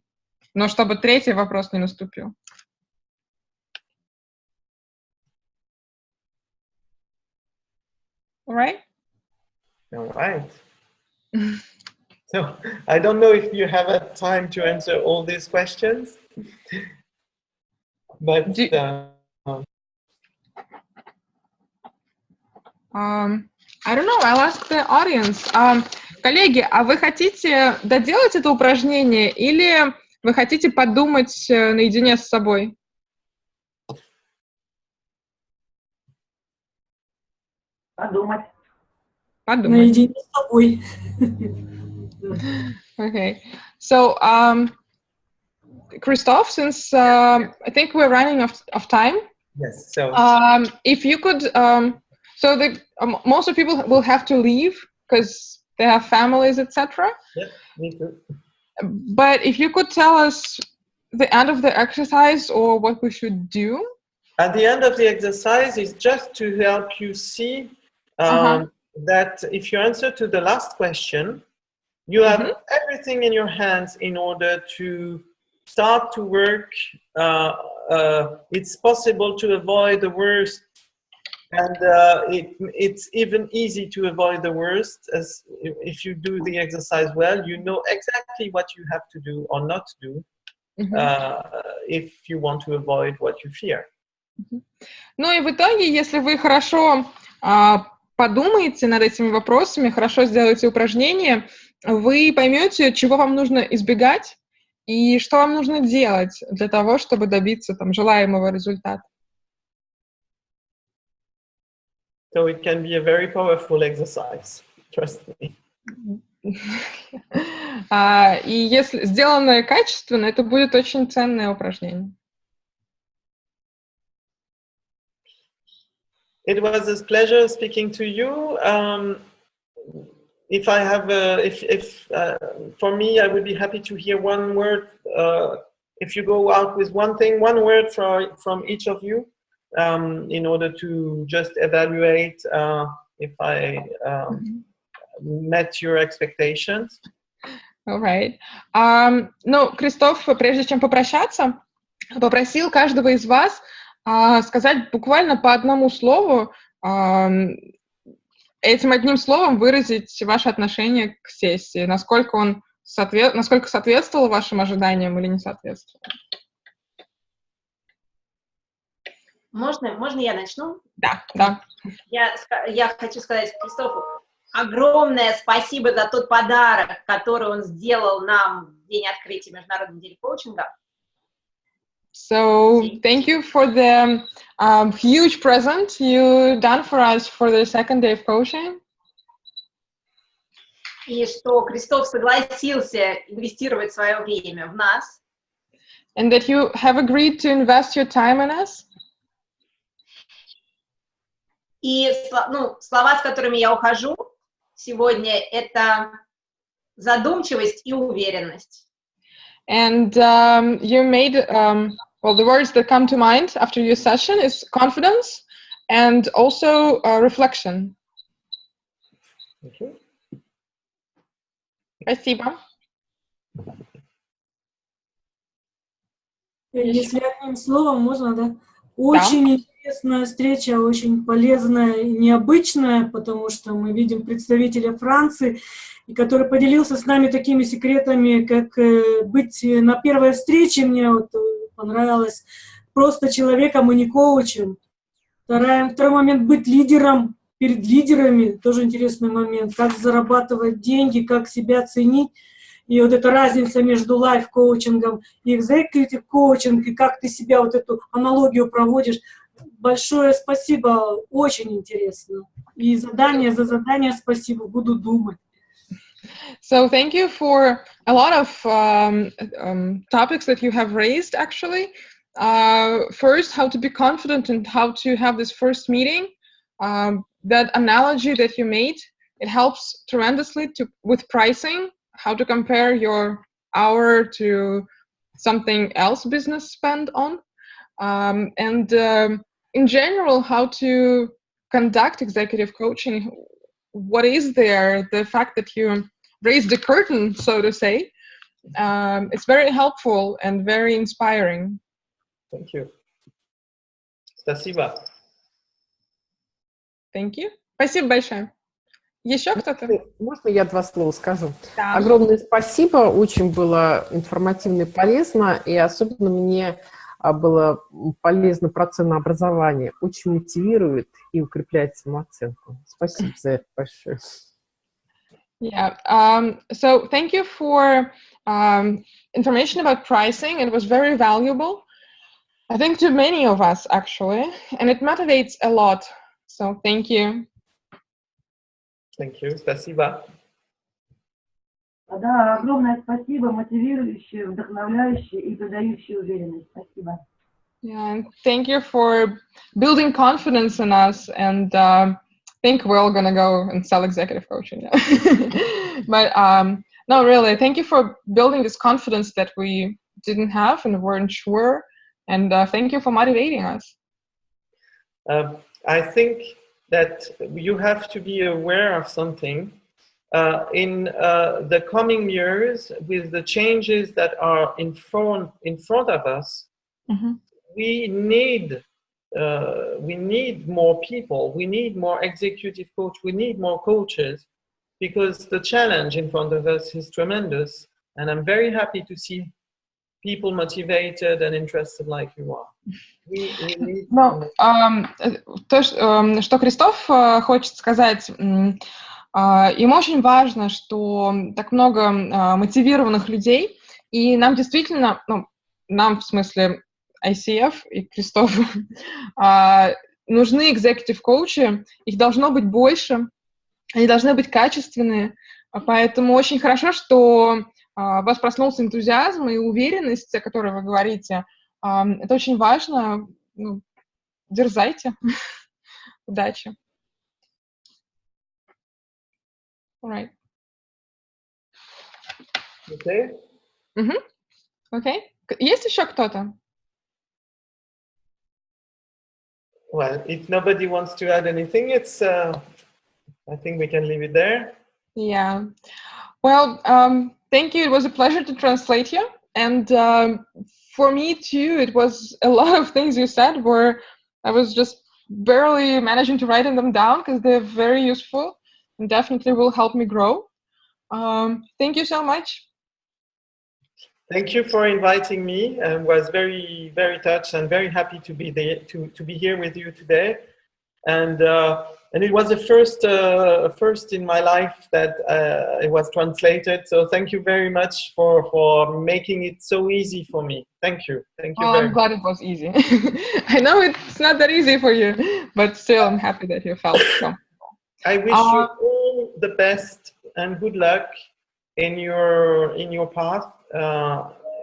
но чтобы третий вопрос не наступил. All right? All right. So I don't know if you have time to answer all these questions, but I don't know, I'll ask the audience. Коллеги, а вы хотите доделать это упражнение или вы хотите подумать наедине с собой? Подумать. Наедине с собой. Okay. So, Christoph, since I think we're running out of time. Yes. So, if you could, so most of people will have to leave because they have families, etc. yeah, me too. But if you could tell us the end of the exercise or what we should do. At the end of the exercise is just to help you see that if you answer to the last question, you have everything in your hands in order to start to work. It's possible to avoid the worst, and it's even easy to avoid the worst, as if you do the exercise well, you know exactly what you have to do or not do if you want to avoid what you fear. Ну и в итоге, если вы хорошо подумаете над этими вопросами, хорошо сделаете упражнение, вы поймете, чего вам нужно избегать и что вам нужно делать для того, чтобы добиться там желаемого результата. So it can be a very powerful exercise, trust me. И если сделанное качественно, это будет очень ценное упражнение. It was a pleasure speaking to you. If I have, for me, I would be happy to hear one word. If you go out with one thing, one word from each of you, in order to just evaluate if I met your expectations. All right. Ну, Кристоф, прежде чем попрощаться, попросил каждого из вас сказать буквально по одному слову, этим одним словом выразить ваше отношение к сессии, насколько соответствовало вашим ожиданиям или не соответствовало. Можно я начну? Да. Я хочу сказать Кристофу, огромное спасибо за тот подарок, который он сделал нам в день открытия Международной недели коучинга. So thank you for the huge present you done for us for the second day of coaching. И что Кристоф согласился инвестировать свое время в нас. And that you have agreed to invest your time in us. И слова, с которыми я ухожу сегодня, это задумчивость и уверенность. And you made, well, the words that come to mind after your session is confidence and also reflection. Okay. Спасибо. Если одним словом можно, да? Очень интересная встреча, очень полезная и необычная, потому что мы видим представителя Франции, который поделился с нами такими секретами, как быть на первой встрече, мне вот понравилось, просто человеком, а не коучем. Второй момент, быть лидером перед лидерами, тоже интересный момент, как зарабатывать деньги, как себя ценить. И вот эта разница между лайф-коучингом и экзекьютив-коучинг, и как ты себя, вот эту аналогию проводишь. Большое спасибо, очень интересно. И задание за задание спасибо, буду думать. So thank you for a lot of topics that you have raised, actually. First, how to be confident and how to have this first meeting. That analogy that you made, it helps tremendously with pricing, how to compare your hour to something else business spend on. And in general, how to conduct executive coaching. What is there? The fact that you raised the curtain, so to say. It's very helpful and very inspiring. Thank you. Спасибо. Thank you. Спасибо большое. Еще кто-то? Можно я 2 слова скажу? Да. Огромное спасибо, очень было информативно и полезно, и особенно мне было полезно про ценообразование. Очень мотивирует и укрепляет самооценку. Спасибо за это большое. Yeah. So thank you for information about pricing. It was very valuable, I think, to many of us, actually, and it motivates a lot. So thank you. Thank you. Спасибо. Да, огромное спасибо, мотивирующее, вдохновляющее и додающее уверенность. Спасибо. Yeah, thank you for building confidence in us, and think we're all gonna go and sell executive coaching. But no, really, thank you for building this confidence that we didn't have and weren't sure, and thank you for motivating us. I think that you have to be aware of something. In the coming years, with the changes that are in front of us, we need more people. We need more executive coach. We need more coaches, because the challenge in front of us is tremendous. And I'm very happy to see people motivated and interested like you are. То, что Кристоф хочет сказать, им очень важно, что так много мотивированных людей, и нам действительно, нам в смысле ICF и Кристофу, нужны экзекутив-коучи, их должно быть больше, они должны быть качественные, поэтому очень хорошо, что у вас проснулся энтузиазм и уверенность, о которой вы говорите. Это очень важно. Дерзайте. Удачи. All right. Okay. Okay. Есть еще кто-то? Well, if nobody wants to add anything, it's. I think we can leave it there. Yeah. Well, thank you. It was a pleasure to translate you, and for me too, it was a lot of things you said where I was just barely managing to write them down because they're very useful and definitely will help me grow. Thank you so much. Thank you for inviting me. I was very, very touched and very happy to be there, to be here with you today. And it was the first in my life that it was translated. So thank you very much for making it so easy for me. Thank you. Thank you. I'm glad it was easy. I know it's not that easy for you, but still I'm happy that you felt so. I wish you all the best and good luck in your path.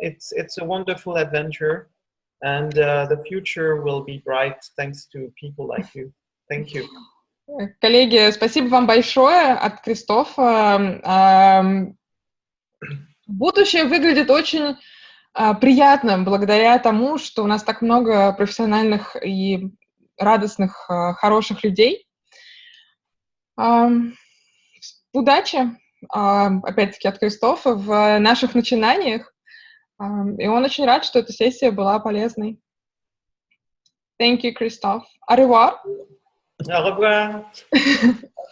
It's a wonderful adventure, and the future will be bright thanks to people like you. Thank you. Коллеги, спасибо вам большое от Кристофа. Будущее выглядит очень приятным благодаря тому, что у нас так много профессиональных и радостных, хороших людей. Удачи, опять-таки, от Кристофа в наших начинаниях. И он очень рад, что эта сессия была полезной. Thank you, Christophe. Au revoir. Au revoir.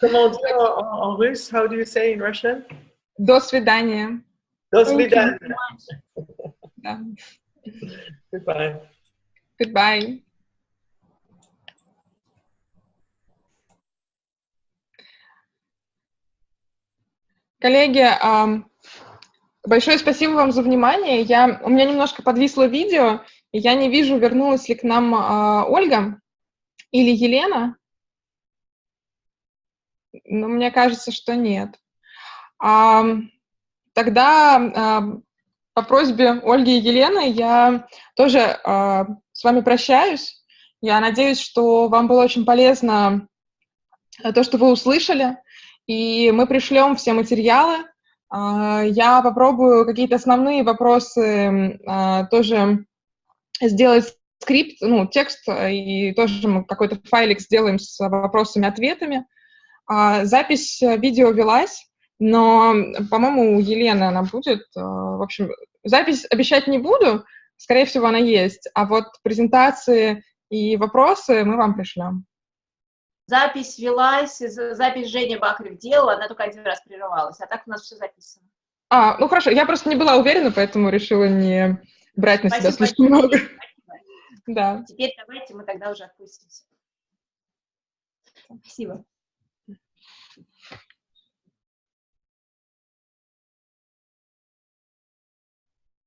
Comment dire en russe? How do you say in Russian? До свидания. До свидания. Да. Goodbye. Goodbye. Коллеги, большое спасибо вам за внимание. У меня немножко подвисло видео, и я не вижу, вернулась ли к нам Ольга или Елена. Но мне кажется, что нет. Тогда по просьбе Ольги и Елены я тоже с вами прощаюсь. Я надеюсь, что вам было очень полезно то, что вы услышали, и мы пришлем все материалы. Я попробую какие-то основные вопросы тоже сделать скрипт, текст, и тоже мы какой-то файлик сделаем с вопросами-ответами. Запись видео велась, но, по-моему, у Елены она будет. В общем, запись обещать не буду, скорее всего, она есть, а вот презентации и вопросы мы вам пришлем. Запись велась, запись Женя Бахарев делала, она только один раз прерывалась, а так у нас все записано. Ну хорошо, я просто не была уверена, поэтому решила не брать на себя слишком много. Да. Теперь давайте мы тогда уже отпустимся. Спасибо.